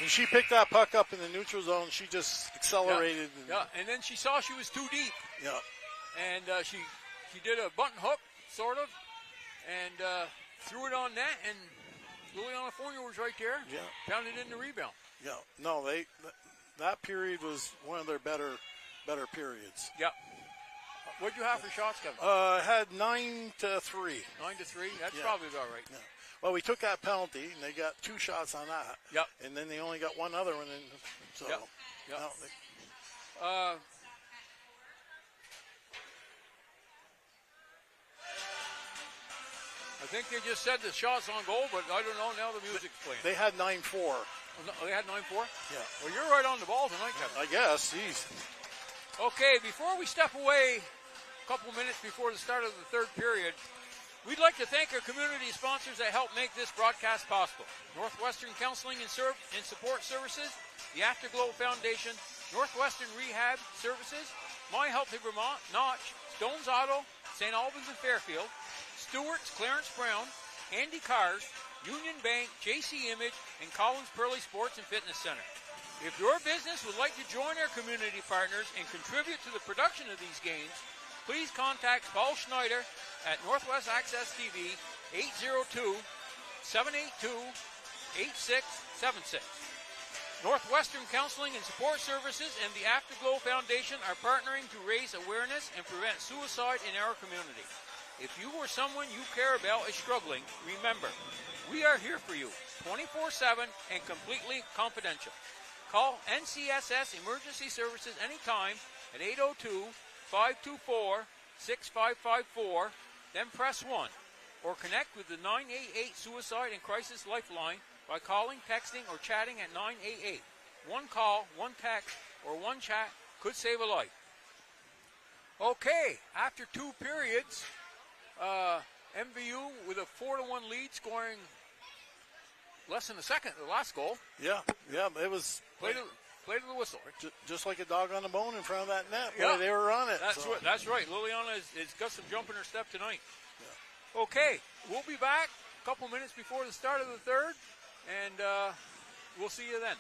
And she picked that puck up in the neutral zone. She just accelerated. Yeah. And then she saw she was too deep. Yeah. And she did a button hook, sort of, and threw it on net. And Liliana Fournier was right there. Yeah. Pounded in the rebound. Yeah. No, that period was one of their better periods. Yeah. What'd you have for shots, Kevin? I had 9-3. 9-3. That's Yeah. probably about right. Yeah. Well, we took that penalty, and they got 2 shots on that. Yep. And then they only got one other one, and so. Yep. Yep. No, I think they just said the shot's on goal, but I don't know. Now the music's playing. they had 9-4. They had 9-4? Yeah. Well, you're right on the ball tonight, Kevin. I guess. Jeez. Okay, before we step away, a couple minutes before the start of the third period, we'd like to thank our community sponsors that help make this broadcast possible. Northwestern Counseling and Support Services, the Afterglow Foundation, Northwestern Rehab Services, My Healthy Vermont, Notch, Stones Auto, St. Albans and Fairfield, Stewart's Clarence Brown, Andy Cars, Union Bank, JC Image, and Collins Pearly Sports and Fitness Center. If your business would like to join our community partners and contribute to the production of these games, please contact Paul Schneider at Northwest Access TV, 802-782-8676. Northwestern Counseling and Support Services and the Afterglow Foundation are partnering to raise awareness and prevent suicide in our community. If you or someone you care about is struggling, remember, we are here for you, 24/7 and completely confidential. Call NCSS Emergency Services anytime at 802-524-6554, then press 1, or connect with the 988 Suicide and Crisis Lifeline by calling, texting, or chatting at 988. One call, one text, or one chat could save a life. Okay, after 2 periods, MVU with a 4-1 lead, scoring less than a second, the last goal. Yeah, it was Play to the whistle. just like a dog on the bone in front of that net. Yeah. Boy, they were on it. That's right. Liliana has got some jump in her step tonight. Yeah. Okay, we'll be back a couple minutes before the start of the third, and we'll see you then.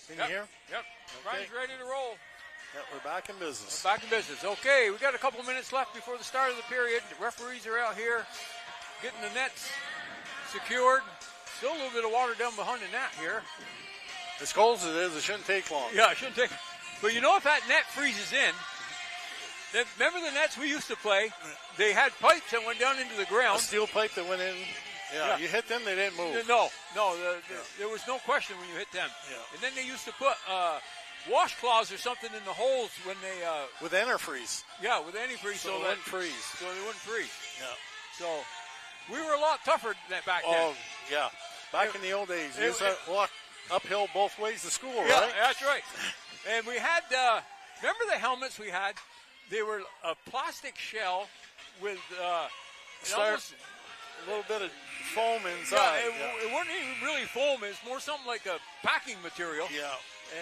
Can you hear? Yep. Brian's ready to roll. Yeah, we're back in business. Back in business. Okay, we got a couple minutes left before the start of the period. The referees are out here getting the nets secured. Still a little bit of water down behind the net here. As cold as it is, it shouldn't take long. Yeah, it shouldn't take. But you know, if that net freezes in, remember the nets we used to play? They had pipes that went down into the ground. A steel pipe that went in. Yeah, you hit them, they didn't move. No, there was no question when you hit them. Yeah. And then they used to put washcloths or something in the holes when they. With antifreeze. Yeah, with antifreeze, so they wouldn't freeze. So they wouldn't freeze. Yeah. So we were a lot tougher than back then. Oh, yeah. Back in the old days, you used to walk uphill both ways to school, yeah, right? That's right. And we had, remember the helmets we had? They were a plastic shell with a little bit of foam inside. It wasn't even really foam. It was more something like a packing material. Yeah.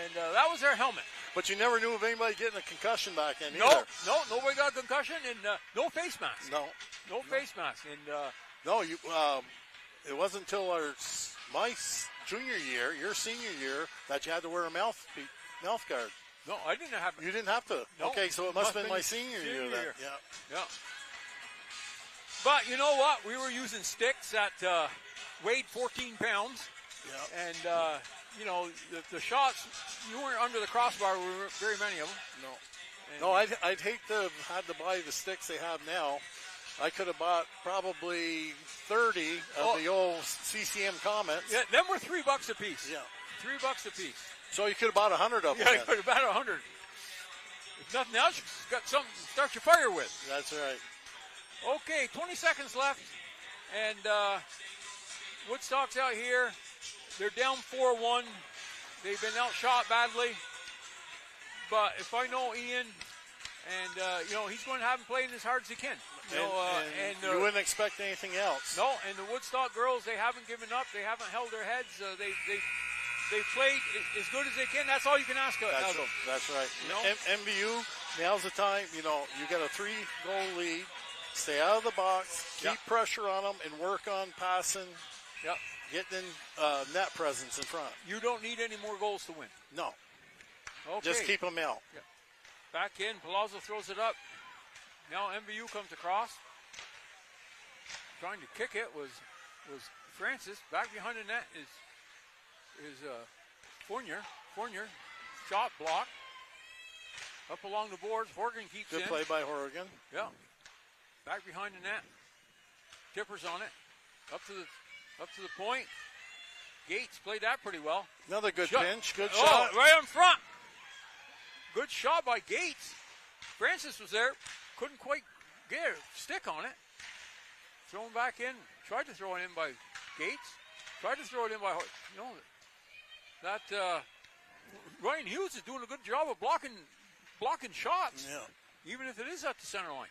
And that was their helmet. But you never knew of anybody getting a concussion back then either. No, nobody got a concussion, and no face mask. No face mask. And it wasn't until my junior year, your senior year, that you had to wear a mouth guard. No, I didn't have it. You didn't have to? No, okay, so it must have been my senior year then. Yeah. But you know what? We were using sticks that weighed 14 pounds. Yeah. And, the shots, you weren't under the crossbar. There weren't very many of them. No. I'd hate to have had to buy the sticks they have now. I could have bought probably 30 of the old CCM Comets. Yeah, them were $3 a piece. Yeah. $3 a piece. So you could have bought 100 of them. Yeah, you could have bought 100. If nothing else, you've got something to start your fire with. That's right. Okay, 20 seconds left. And Woodstock's out here. They're down 4-1. They've been outshot badly. But if I know Ian, and, he's going to have them playing as hard as he can. You wouldn't expect anything else. No, and the Woodstock girls, they haven't given up. They haven't held their heads. They played as good as they can. That's all you can ask of them. That's right. MVU, now's the time. You got a 3-goal lead. Stay out of the box. Keep pressure on them and work on passing. Yep. Getting net presence in front. You don't need any more goals to win. No. Okay. Just keep them out. Yeah. Back in. Palazzo throws it up. Now MVU comes across. Trying to kick it was Francis. Back behind the net is Fournier. Fournier. Shot block. Up along the boards. Horgan keeps Good in. play by Horgan. Yeah. Back behind the net. Tipper's on it. Up to the point. Gates played that pretty well. Another good pinch. Good shot. shot. Right in front. Good shot by Gates. Francis was there. Couldn't quite get a stick on it. Thrown back in. Tried to throw it in by Gates. Tried to throw it in by, Ryan Hughes is doing a good job of blocking shots. Yeah. Even if it is at the center line.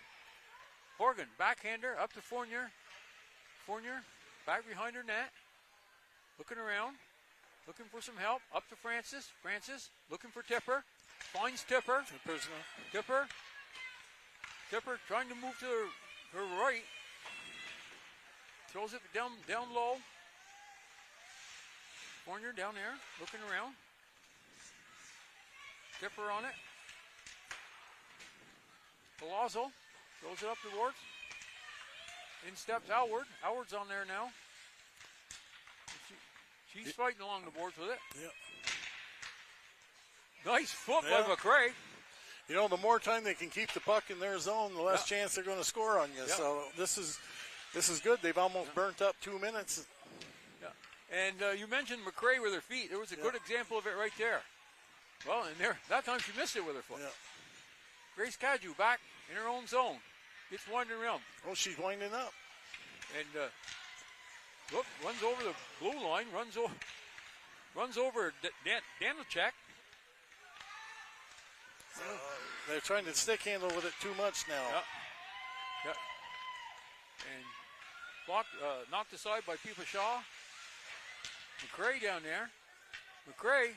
Horgan, backhander, up to Fournier. Fournier, back behind her net. Looking around. Looking for some help. Up to Francis. Francis, looking for Tipper. Finds Tipper. Tipper trying to move to her right. Throws it down low. Fournier down there, looking around. Tipper on it. Palazzo throws it up the boards. In steps Howard. Howard's on there now. She's fighting along the boards with it. Yeah. Nice foot by McCray. The more time they can keep the puck in their zone, the less chance they're going to score on you. So this is good. They've almost burnt up 2 minutes. Yeah. And you mentioned McCray with her feet. There was a good example of it right there. Well, and there that time she missed it with her foot. Yeah. Grace Cadu back in her own zone. Gets winding around. Oh, she's winding up. And runs over the blue line. Runs over Danilchak. They're trying to stick handle with it too much now. Yeah. And knocked aside by Pipa Shaw. McCray down there. McCray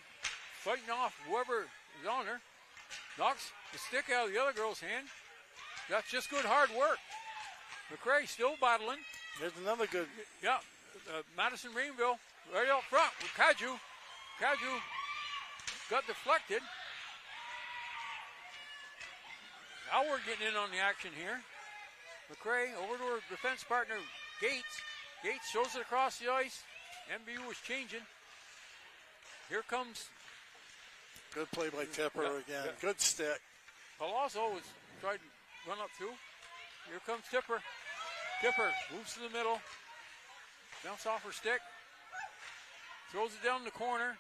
fighting off whoever is on her. Knocks the stick out of the other girl's hand. That's just good hard work. McCray still battling. There's another good. Yeah. Madison Rainville right out front with Cadu. Cadu got deflected. Howard getting in on the action here. McCray over to her defense partner, Gates. Gates shows it across the ice. MVU was changing. Here comes. Good play by Tipper again. Yeah. Good stick. Palazzo was trying to run up through. Here comes Tipper. Tipper moves to the middle. Bounce off her stick. Throws it down the corner.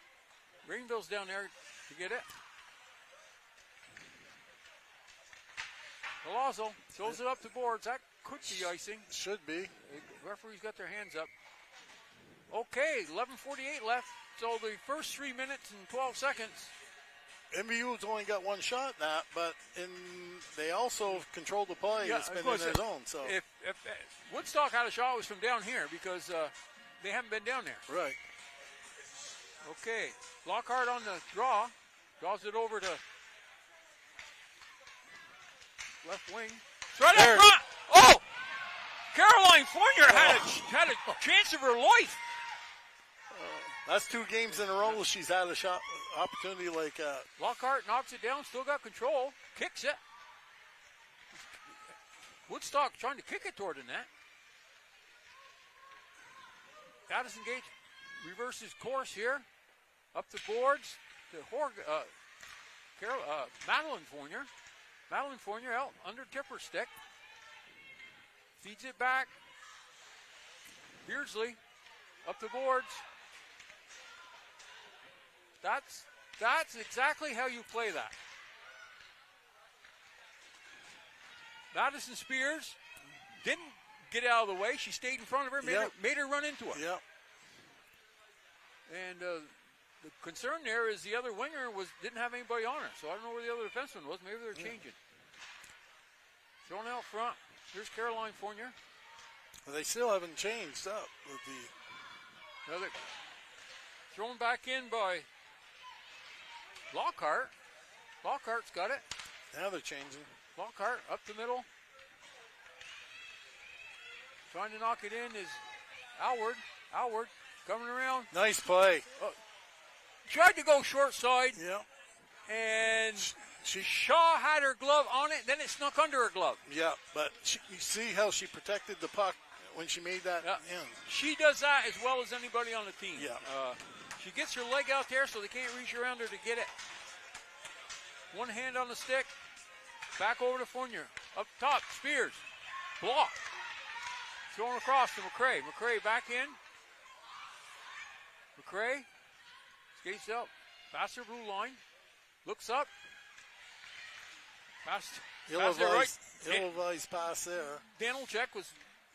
Greenville's down there to get it. Palazzo throws it up the boards. That could be icing. Should be. The referee's got their hands up. Okay, 11:48 left. So the first 3 minutes and 12 seconds. MVU's only got one shot at that, but they also controlled the play. It's been in their zone. So if Woodstock had a shot, it was from down here because they haven't been down there. Right. Okay, Lockhart on the draw. Draws it over to left wing. It's right up front. Oh! Caroline Fournier had a chance of her life. That's 2 games in a row she's had a shot opportunity like that. Lockhart knocks it down, still got control, kicks it. Woodstock trying to kick it toward the net. Addison Gage reverses course here. Up the boards to Madeline Fournier. Madeline Fournier out under Tipper's stick. Feeds it back. Beardsley up the boards. That's exactly how you play that. Madison Spears didn't get out of the way. She stayed in front of her, made her run into her. Yep. And the concern there is the other winger didn't have anybody on her, so I don't know where the other defenseman was. Maybe they're changing. Thrown out front. Here's Caroline Fournier. Well, they still haven't changed up with the. Another thrown back in by Lockhart. Lockhart's got it. Now they're changing. Lockhart up the middle. Trying to knock it in is Alward. Alward coming around. Nice play. Tried to go short side. Yeah. And Shaw had her glove on it, then it snuck under her glove. Yeah, but you see how she protected the puck when she made that in. She does that as well as anybody on the team. Yeah. She gets her leg out there so they can't reach around her to get it. One hand on the stick. Back over to Fournier. Up top, Spears. Block. Thrown across to McCray. McCray back in. McCray skates out. Past her blue line. Looks up. Past ill-advised pass there. Dan Olchek was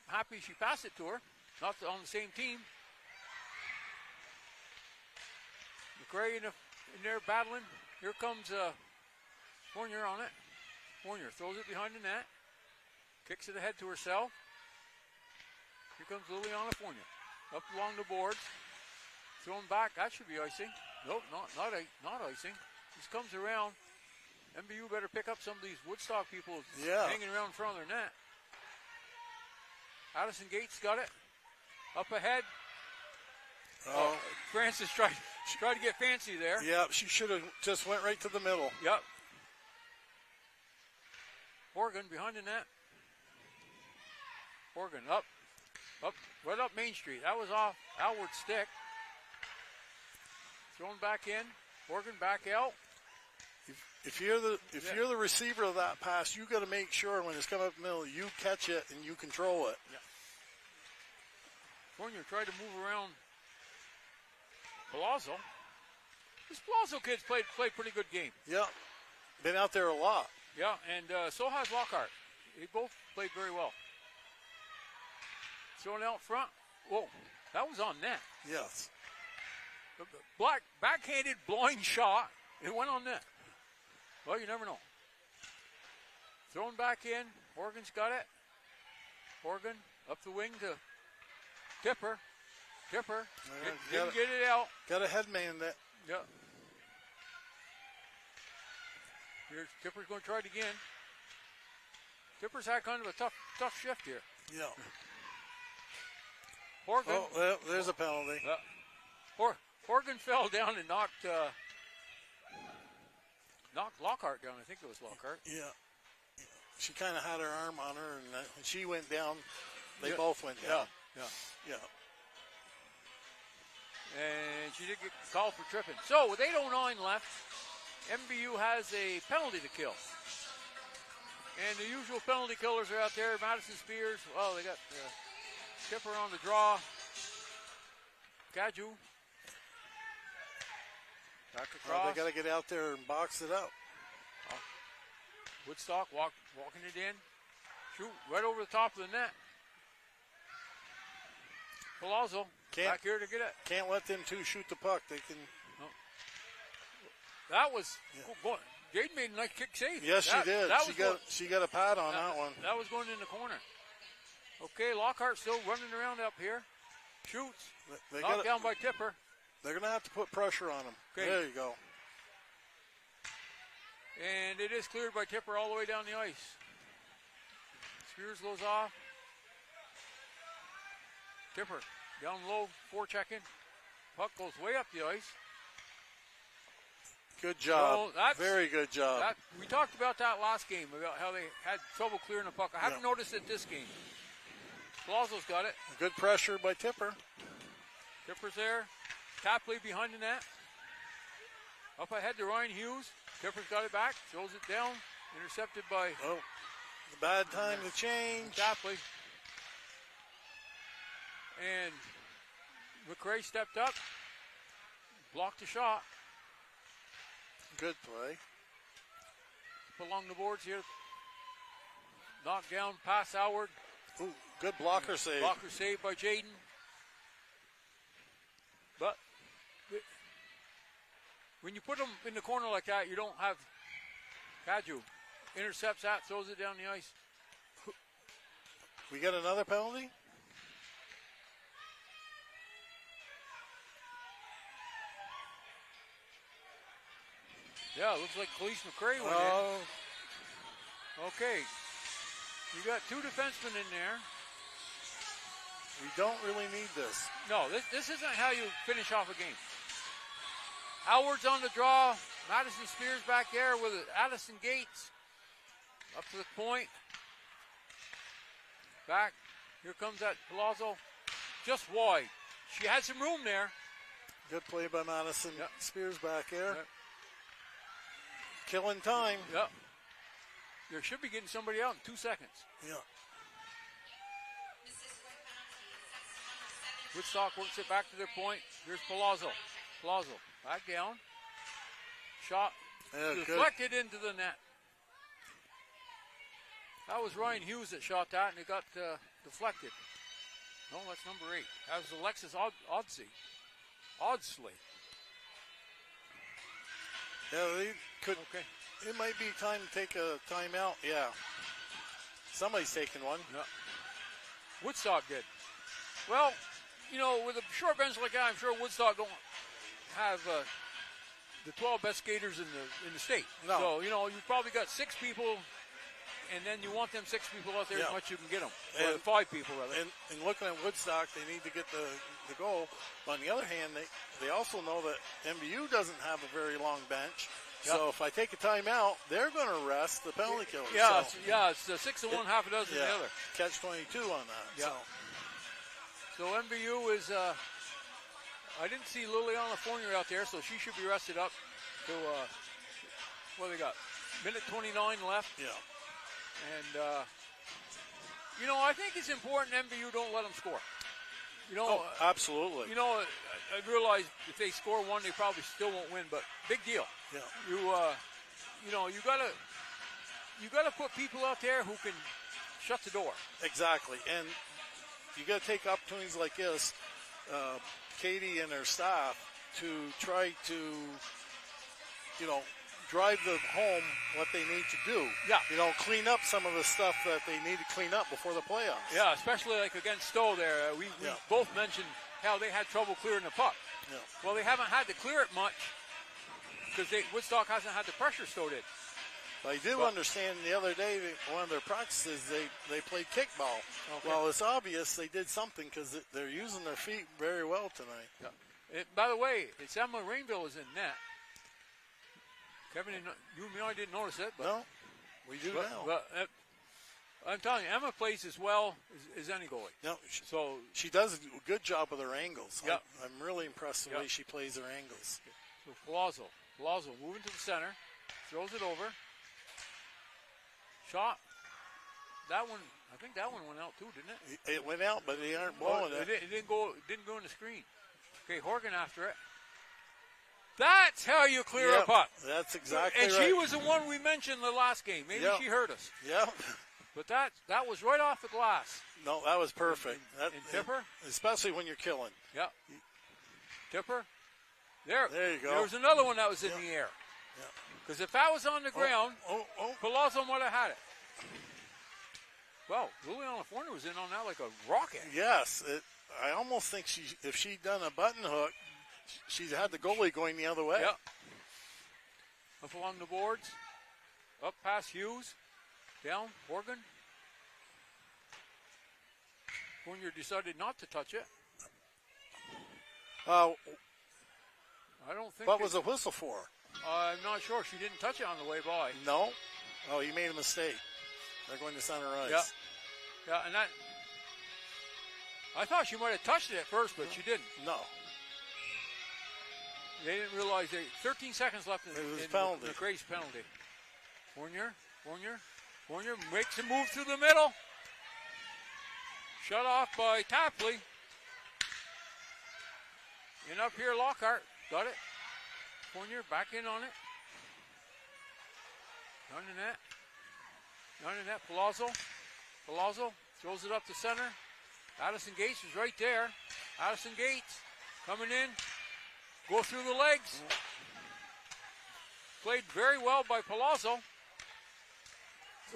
happy she passed it to her. Not on the same team. McCray in there battling. Here comes Fournier on it. Fournier throws it behind the net. Kicks it ahead to herself. Here comes Liliana Fournier. Up along the boards. Thrown back. That should be icing. Nope, not icing. This comes around. MVU better pick up some of these Woodstock people hanging around in front of their net. Addison Gates got it. Up ahead. Francis tried to get fancy there. Yeah, she should have just went right to the middle. Yep. Horgan behind the net. Horgan up, right up Main Street. That was off Alward's stick. Thrown back in. Horgan back out. If you're the receiver of that pass, you got to make sure when it's coming up the middle, you catch it and you control it. Yeah. Fournier tried to move around Palazzo. This Palazzo kid's played pretty good game. Yeah, been out there a lot. Yeah, and so has Lockhart. They both played very well. Thrown out front. Whoa, that was on net. Yes. Backhanded blind shot. It went on net. Well, you never know. Thrown back in. Horgan's got it. Horgan up the wing to Tipper. Tipper didn't get it out. Got a headman that. Yeah. Here's Tipper's going to try it again. Tipper's had kind of a tough shift here. Yeah. Horgan. Oh, well, there's a penalty. Horgan fell down and knocked knocked Lockhart down. I think it was Lockhart. Yeah. She kind of had her arm on her, and she went down. They Yeah. both went down. Yeah. Yeah. And she did get called for tripping. So with 8:09 left, MVU has a penalty to kill. And the usual penalty killers are out there. Madison Spears. Well, they got Tipper on the draw. Gaju. Back across. They got to get out there and box it up. Woodstock walking it in. Shoot right over the top of the net. Palazzo back here to get it. Can't let them two shoot the puck. They can. That was Jade made a nice kick save. Yes, she did. She got a pad on that one. That was going in the corner. Okay, Lockhart still running around up here. Shoots. Knocked down by Tipper. They're going to have to put pressure on him. Okay. There you go. And it is cleared by Tipper all the way down the ice. Spears goes off. Tipper down low, forechecking. Puck goes way up the ice. Good job. So very good job. We talked about that last game, about how they had trouble clearing the puck. I haven't noticed it this game. Palazzo's got it. Good pressure by Tipper. Tipper's there. Tapley behind the net. Up ahead to Ryan Hughes. Tipper's got it back. Throws it down. Intercepted by... Oh, the bad time to change. Tapley. And McRae stepped up. Blocked the shot. Good play. Up along the boards here. Knocked down, pass Howard. Ooh, good blocker save. Blocker save by Jaden. But when you put them in the corner like that, you don't have Kaju. Intercepts that, throws it down the ice. We got another penalty? Yeah, it looks like Khalees McRae went in. Okay. You got two defensemen in there. We don't really need this. No, this isn't how you finish off a game. Howard's on the draw. Madison Spears back there with Addison Gates. Up to the point. Back. Here comes that Palazzo. Just wide. She had some room there. Good play by Madison. Yep. Spears back there. Yep. Killing time. Yep. They should be getting somebody out in 2 seconds. Yeah. Woodstock works it back to their point. Here's Palazzo. Palazzo back down. Shot deflected into the net. That was Ryan Hughes that shot that, and it got deflected. No, that's number 8. That was Alexis Audsley. Yeah, they could. Okay. It might be time to take a timeout. Yeah. Somebody's taking one. No. Woodstock did. Well, you know, with a short bench like that, I'm sure Woodstock don't have the 12 best skaters in the state. No. So, you know, you've probably got 6 people, and then you want them 6 people out there as much as you can get them. Or 5 people, rather. And looking at Woodstock, they need to get the goal. But on the other hand, they also know that MVU doesn't have a very long bench. Yep. So if I take a timeout, they're going to rest the penalty killer. Yeah, it's 6 of one, half a dozen of the other. Catch 22 on that. Yeah. So MVU is, I didn't see Liliana Fournier out there, so she should be rested up to, what do they got? Minute 29 left. Yeah. And, you know, I think it's important MVU don't let them score. You know, absolutely. You know, I realize if they score one, they probably still won't win, but big deal. Yeah. You know, you gotta put people out there who can shut the door. Exactly, and you got to take opportunities like this, Katie and her staff, to try to, you know, drive them home what they need to do. Yeah. You know, clean up some of the stuff that they need to clean up before the playoffs. Yeah, especially like against Stowe there. We both mentioned how they had trouble clearing the puck. Yeah. Well, they haven't had to clear it much because Woodstock hasn't had to pressure Stowe did. I do understand the other day, one of their practices, they played kickball. Okay. Well, it's obvious they did something because they're using their feet very well tonight. Yeah. By the way, it's Emma Rainville is in net. Kevin, you and I didn't notice it, but No, we do now. But I'm telling you, Emma plays as well as any goalie. No, So she does a good job with her angles. Yep. I'm really impressed the Yep. way she plays her angles. So Palazzo moving to the center, throws it over. Shot. That one, I think that one went out too, didn't it? It went out, but they aren't blowing it. It didn't go in the screen. Okay, Horgan after it. That's how you clear Yep, a puck. That's exactly And right. she was the one we mentioned the last game. Maybe Yep. she heard us. Yep. But that was right off the glass. No, that was perfect. And Tipper? Especially when you're killing. Yeah. Tipper. There you go. There was another one that was in Yep. the air. Yep. Because if that was on the ground, Oh. Palazzo might have had it. Well, Liliana Fournier was in on that like a rocket. Yes. I almost think if she'd done a button hook, she'd had the goalie going the other way. Yep. Up along the boards. Up past Hughes. Down. Horgan. Fournier decided not to touch it. I don't think. What was the whistle for? I'm not sure. She didn't touch it on the way by. No. Oh, he made a mistake. They're going to center ice. Yeah. Yeah, and that. I thought she might have touched it at first, but she didn't. No. They didn't realize 13 seconds left in penalty. the Grace penalty. Fournier makes a move through the middle. Shut off by Tapley. And up here, Lockhart. Got it. Fournier back in on it. None in that. Palazzo throws it up the center. Addison Gates is right there. Addison Gates coming in. Go through the legs. Played very well by Palazzo.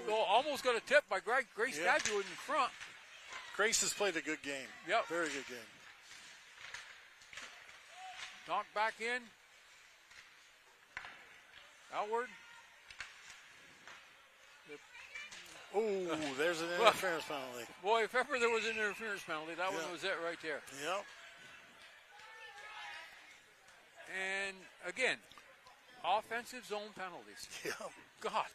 Almost got a tip by Grace Gadgewood in front. Grace has played a good game. Yep. Very good game. Knocked back in. Outward. Oh, there's an interference penalty. Boy, if ever there was an interference penalty, that one was it right there. Yep. And again, offensive zone penalties. Yep. God,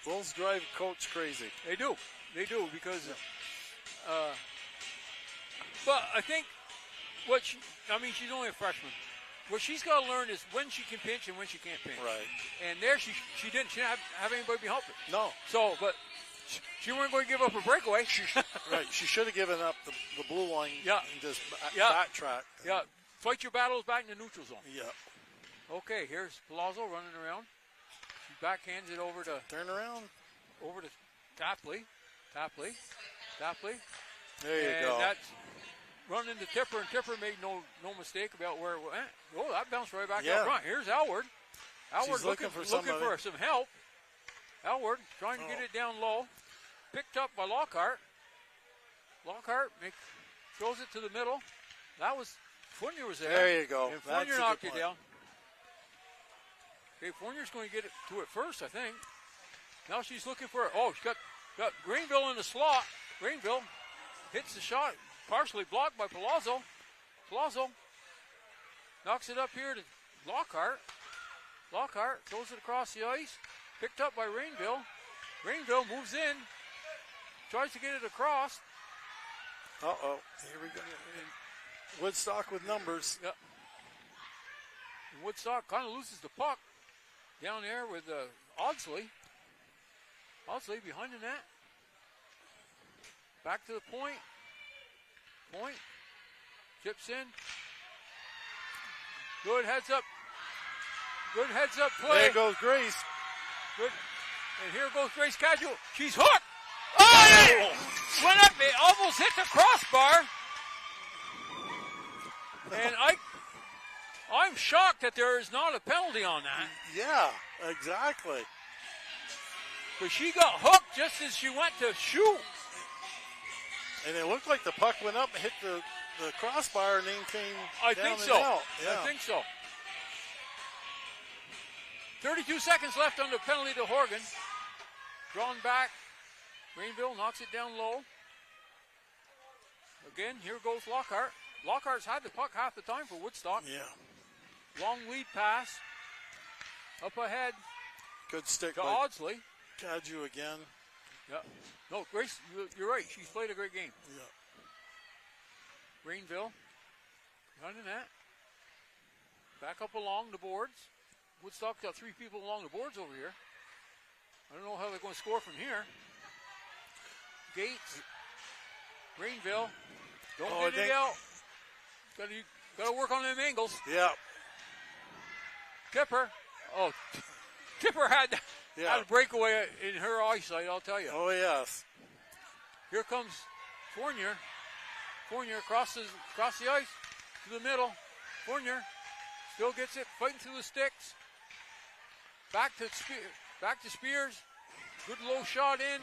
Those drive coach crazy. they do because. But I think she's only a freshman. What she's got to learn is when she can pinch and when she can't pinch. Right. And there she didn't have anybody help her. No. So, but she weren't going to give up a breakaway. Right. She should have given up the blue line and just backtrack. Yeah. Fight your battles back in the neutral zone. Yeah. Okay, here's Palazzo running around. She backhands it over to Turn around. Tapley. There you And go. that's running to Tipper, and Tipper made no mistake about where it went. Oh, that bounced right back Yeah. up front. Here's Elward. She's looking for some help. Elward trying to get it down low. Picked up by Lockhart. Lockhart throws it to the middle. That was Fournier was there. There you go. And That's Fournier a knocked good it point. down. Okay, Fournier's going to get it to it first, I think. Now she's looking for it. Oh, she's got Greenville in the slot. Greenville hits the shot, partially blocked by Palazzo. Palazzo knocks it up here to Lockhart. Lockhart throws it across the ice. Picked up by Rainville. Rainville moves in. Tries to get it across. Uh-oh. Here we go. Woodstock with numbers. Yep. And Woodstock kind of loses the puck down there with Audsley. Audsley behind the net. Back to the point. Point. Chips in. Good heads up. Good heads up play. There goes Grace. Good. And here goes Grace Casual. She's hooked. Oh! Went up. It almost hit the crossbar. And I'm shocked that there is not a penalty on that. Yeah, exactly. Because she got hooked just as she went to shoot. And it looked like the puck went up and hit the crossbar and then came down and so. out. Yeah. I think so. 32 seconds left on the penalty to Horgan. Drawn back. Greenville knocks it down low. Again, here goes Lockhart. Lockhart's had the puck half the time for Woodstock. Yeah. Long lead pass. Up ahead Good stick to by Audsley. Caju again. Yeah. No, Grace, you're right. She's played a great game. Yeah. Rainville. Behind the net. Back up along the boards. Woodstock's got 3 people along the boards over here. I don't know how they're going to score from here. Gates. Rainville. Don't get it out. Got to work on them angles. Yeah. Tipper. Oh, Tipper had a breakaway in her eyesight, I'll tell you. Oh, yes. Here comes Fournier. Fournier crosses across the ice to the middle. Fournier still gets it, fighting through the sticks. Back to Spears. Good low shot in.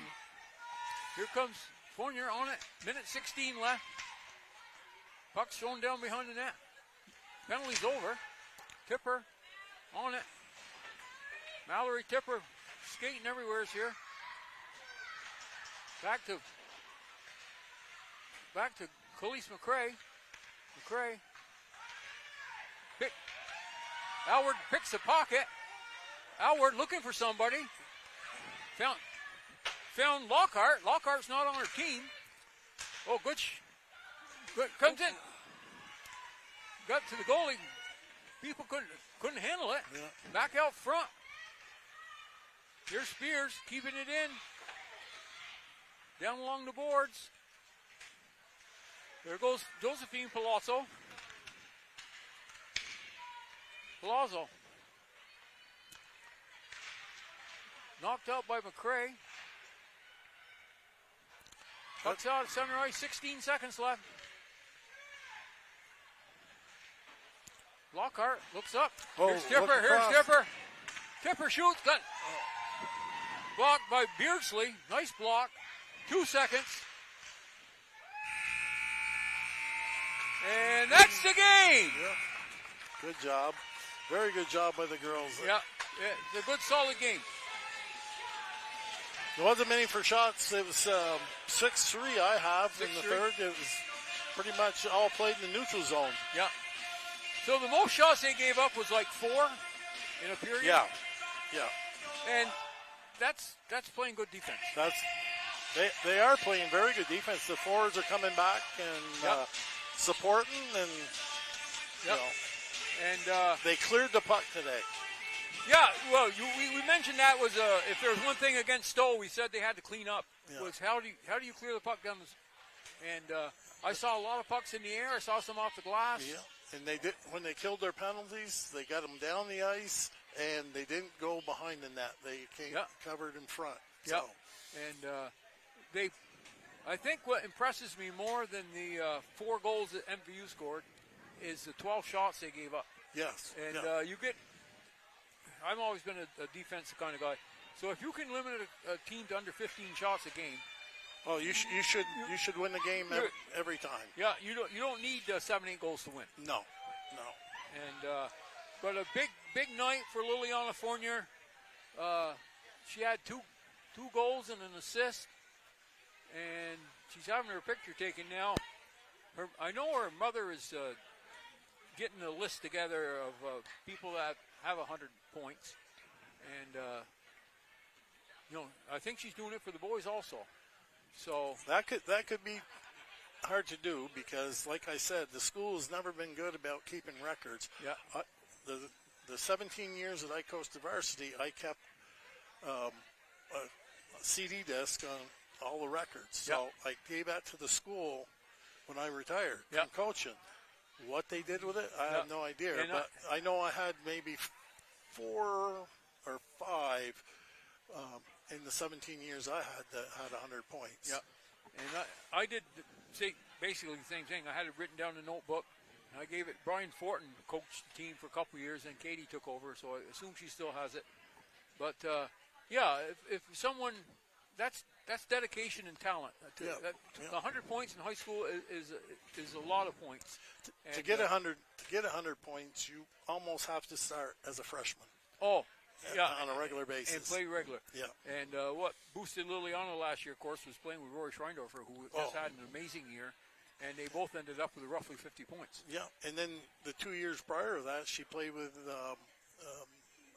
Here comes Fournier on it. Minute 16 left. Puck's thrown down behind the net. Penalty's over. Tipper on it. Mallory Tipper skating everywhere here. Back to Khalees McCrae. McCrae. Alward picks the pocket. Alward looking for somebody. Found Lockhart. Lockhart's not on her team. Oh, good. Comes in. Got to the goalie. People couldn't handle it. Yeah. Back out front. Here's Spears keeping it in. Down along the boards. There goes Josephine Palazzo. Palazzo. Knocked out by McCrae. Puck's out at center ice, 16 seconds left. Lockhart looks up. Here's Tipper. Tipper shoots. Blocked by Beardsley. Nice block. 2 seconds. And that's the game. Yeah. Good job. Very good job by the girls. Yeah, it's a good, solid game. There wasn't many for shots. It was 6-3 I have in the 6-3. third. It was pretty much all played in the neutral zone. Yeah. So the most shots they gave up was like 4 in a period. Yeah. And that's playing good defense. They are playing very good defense. The forwards are coming back and supporting, and you know, and they cleared the puck today. Yeah, well, we mentioned that was if there was one thing against Stowe, we said they had to clean up. Yeah. Was how do you clear the puck down and I saw a lot of pucks in the air. I saw some off the glass. Yeah, and they did when they killed their penalties. They got them down the ice, and they didn't go behind the net. They came covered in front. Yeah, So. and I think what impresses me more than the 4 goals that MVU scored is the 12 shots they gave up. Yes, and you get. I've always been a defensive kind of guy. So if you can limit a team to under 15 shots a game, oh, you should win the game every time. Yeah, you don't need 7-8 goals to win. No. And but a big night for Liliana Fournier. She had two goals and an assist, and she's having her picture taken now. I know her mother is getting a list together of people that have 100 points, and I think she's doing it for the boys also. So that could be hard to do because, like I said, the school has never been good about keeping records. Yeah. The 17 years that I coached the varsity, I kept a CD disc on all the records. So I gave that to the school when I retired from coaching. What they did with it, I have no idea. And but I know I had maybe 4 or 5 in the 17 years I had that had 100 points. Yeah, and I did basically the same thing. I had it written down in a notebook, and I gave it. Brian Fortin coached the team for a couple of years, and Katie took over, so I assume she still has it. But if someone that's dedication and talent. 100 points in high school is a lot of points. To get 100 points, you almost have to start as a freshman. Oh, yeah, on a regular basis and play regular. Yeah, and what boosted Liliana last year, of course, was playing with Rory Schreindorfer, who just had an amazing year, and they both ended up with roughly 50 points. Yeah, and then the 2 years prior to that, she played with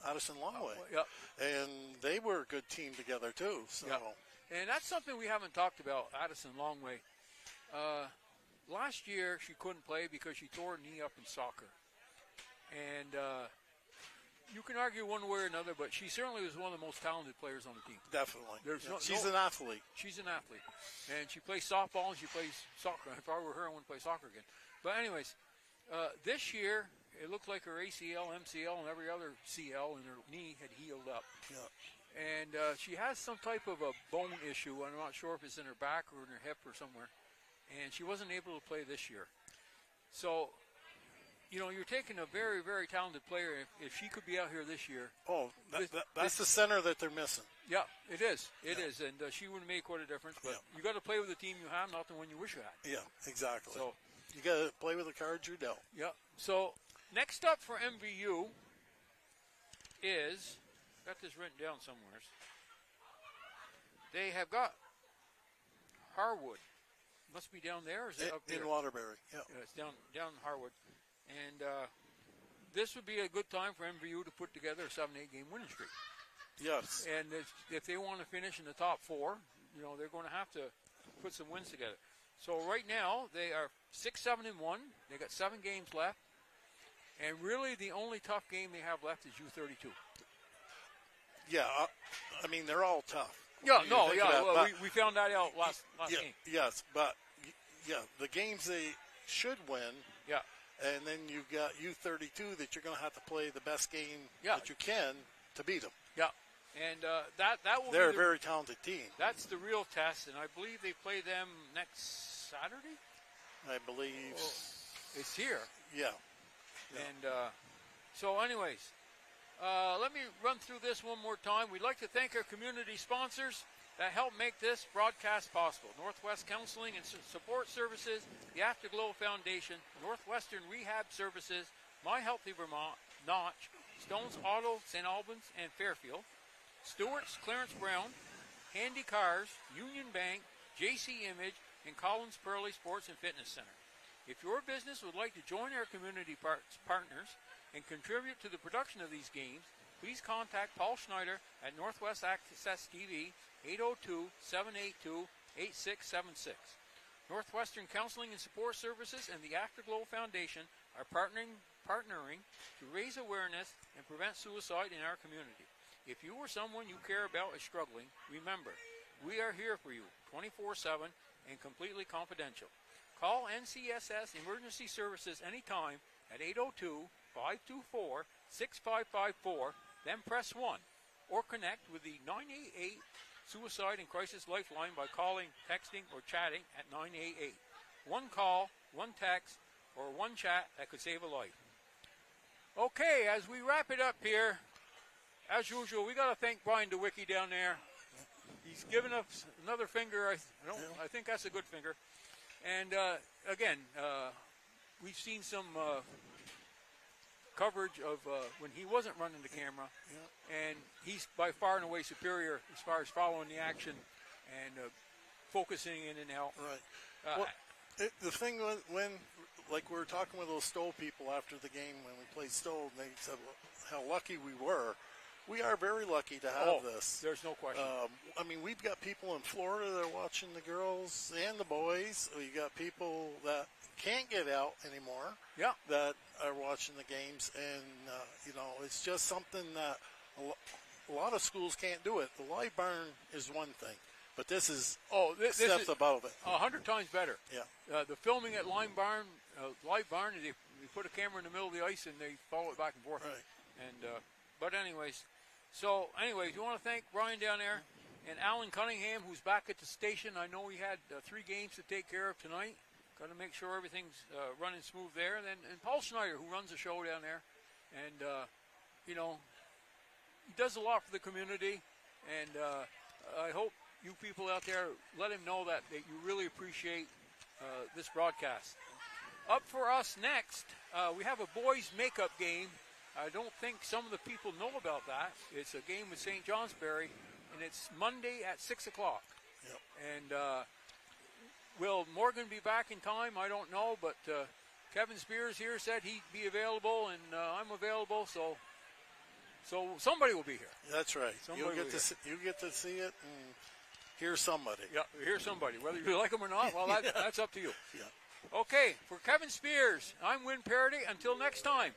Addison Longway. Yep. And they were a good team together, too. So. Yep. And that's something we haven't talked about, Addison Longway. Last year, she couldn't play because she tore her knee up in soccer. And you can argue one way or another, but she certainly was one of the most talented players on the team. Definitely. She's an athlete. She's an athlete. And she plays softball and she plays soccer. If I were her, I wouldn't play soccer again. But anyways, this year, it looked like her ACL, MCL, and every other CL in her knee had healed up. Yeah. And she has some type of a bone issue. I'm not sure if it's in her back or in her hip or somewhere. And she wasn't able to play this year. So, you're taking a very, very talented player. If she could be out here this year. Oh, that's the center that they're missing. Yeah, it is. It is. And she would make quite a difference. But you got to play with the team you have, not the one you wish you had. Yeah, exactly. So you got to play with the cards you're dealt. Yeah. So next up for MVU is, got this written down somewhere. They have got Harwood. Must be down there, or is it up there? In Waterbury, yeah. It's down in Harwood. And this would be a good time for MVU to put together a 7-8 game winning streak. Yes. And if they want to finish in the top 4, they're going to have to put some wins together. So right now, they are 6-7-1. They got 7 games left. And really the only tough game they have left is U32. Yeah, I mean, they're all tough. Yeah, we found that out last game. Yes, but the games they should win. Yeah. And then you've got U32 that you're going to have to play the best game that you can to beat them. Yeah. And that will They're be a very talented team. That's the real test, and I believe they play them next Saturday? I believe. It's here. Yeah. And so anyways, let me run through this one more time. We'd like to thank our community sponsors that help make this broadcast possible. Northwest Counseling and Support Services, the Afterglow Foundation, Northwestern Rehab Services, My Healthy Vermont, Notch, Stones Auto, St. Albans, and Fairfield, Stewart's Clarence Brown, Handy Cars, Union Bank, JC Image, and Collins Pearly Sports and Fitness Center. If your business would like to join our community partners and contribute to the production of these games, please contact Paul Schneider at Northwest Access TV, 802-782-8676. Northwestern Counseling and Support Services and the Afterglow Foundation are partnering to raise awareness and prevent suicide in our community. If you or someone you care about is struggling, remember, we are here for you 24/7 and completely confidential. Call NCSS Emergency Services anytime at 802-524-6554, then press 1, or connect with the 988 Suicide and Crisis Lifeline by calling, texting, or chatting at 988. One call, one text, or one chat that could save a life. Okay, as we wrap it up here, as usual, we got to thank Brian DeWicki down there. He's given us another finger. I think that's a good finger. And again, we've seen some coverage of when he wasn't running the camera, and he's by far and away superior as far as following the action and focusing in and out. Right. The thing when, like we were talking with those Stowe people after the game when we played Stowe, and they said how lucky we were. We are very lucky to have this. There's no question. I mean, we've got people in Florida that are watching the girls and the boys. We got people that can't get out anymore that are watching the games. And, it's just something that a lot of schools can't do it. The live barn is one thing, but this is steps above it. 100 times better. Yeah. The filming at live barn, they put a camera in the middle of the ice and they follow it back and forth. Right. And but anyways, you want to thank Brian down there and Alan Cunningham, who's back at the station. I know he had 3 games to take care of tonight. Got to make sure everything's running smooth there. And Paul Schneider, who runs the show down there, and he does a lot for the community. And I hope you people out there let him know that you really appreciate this broadcast. Up for us next, we have a boys' makeup game. I don't think some of the people know about that. It's a game with St. Johnsbury, and it's Monday at 6 o'clock. Yep. And will Morgan be back in time? I don't know, but Kevin Spears here said he'd be available, and I'm available. So So somebody will be here. That's right. Somebody will be here. You get to see it and hear somebody. Yeah, hear somebody. Whether you like them or not, well, that's up to you. Yeah. Okay, for Kevin Spears, I'm Win Parody. Until next time,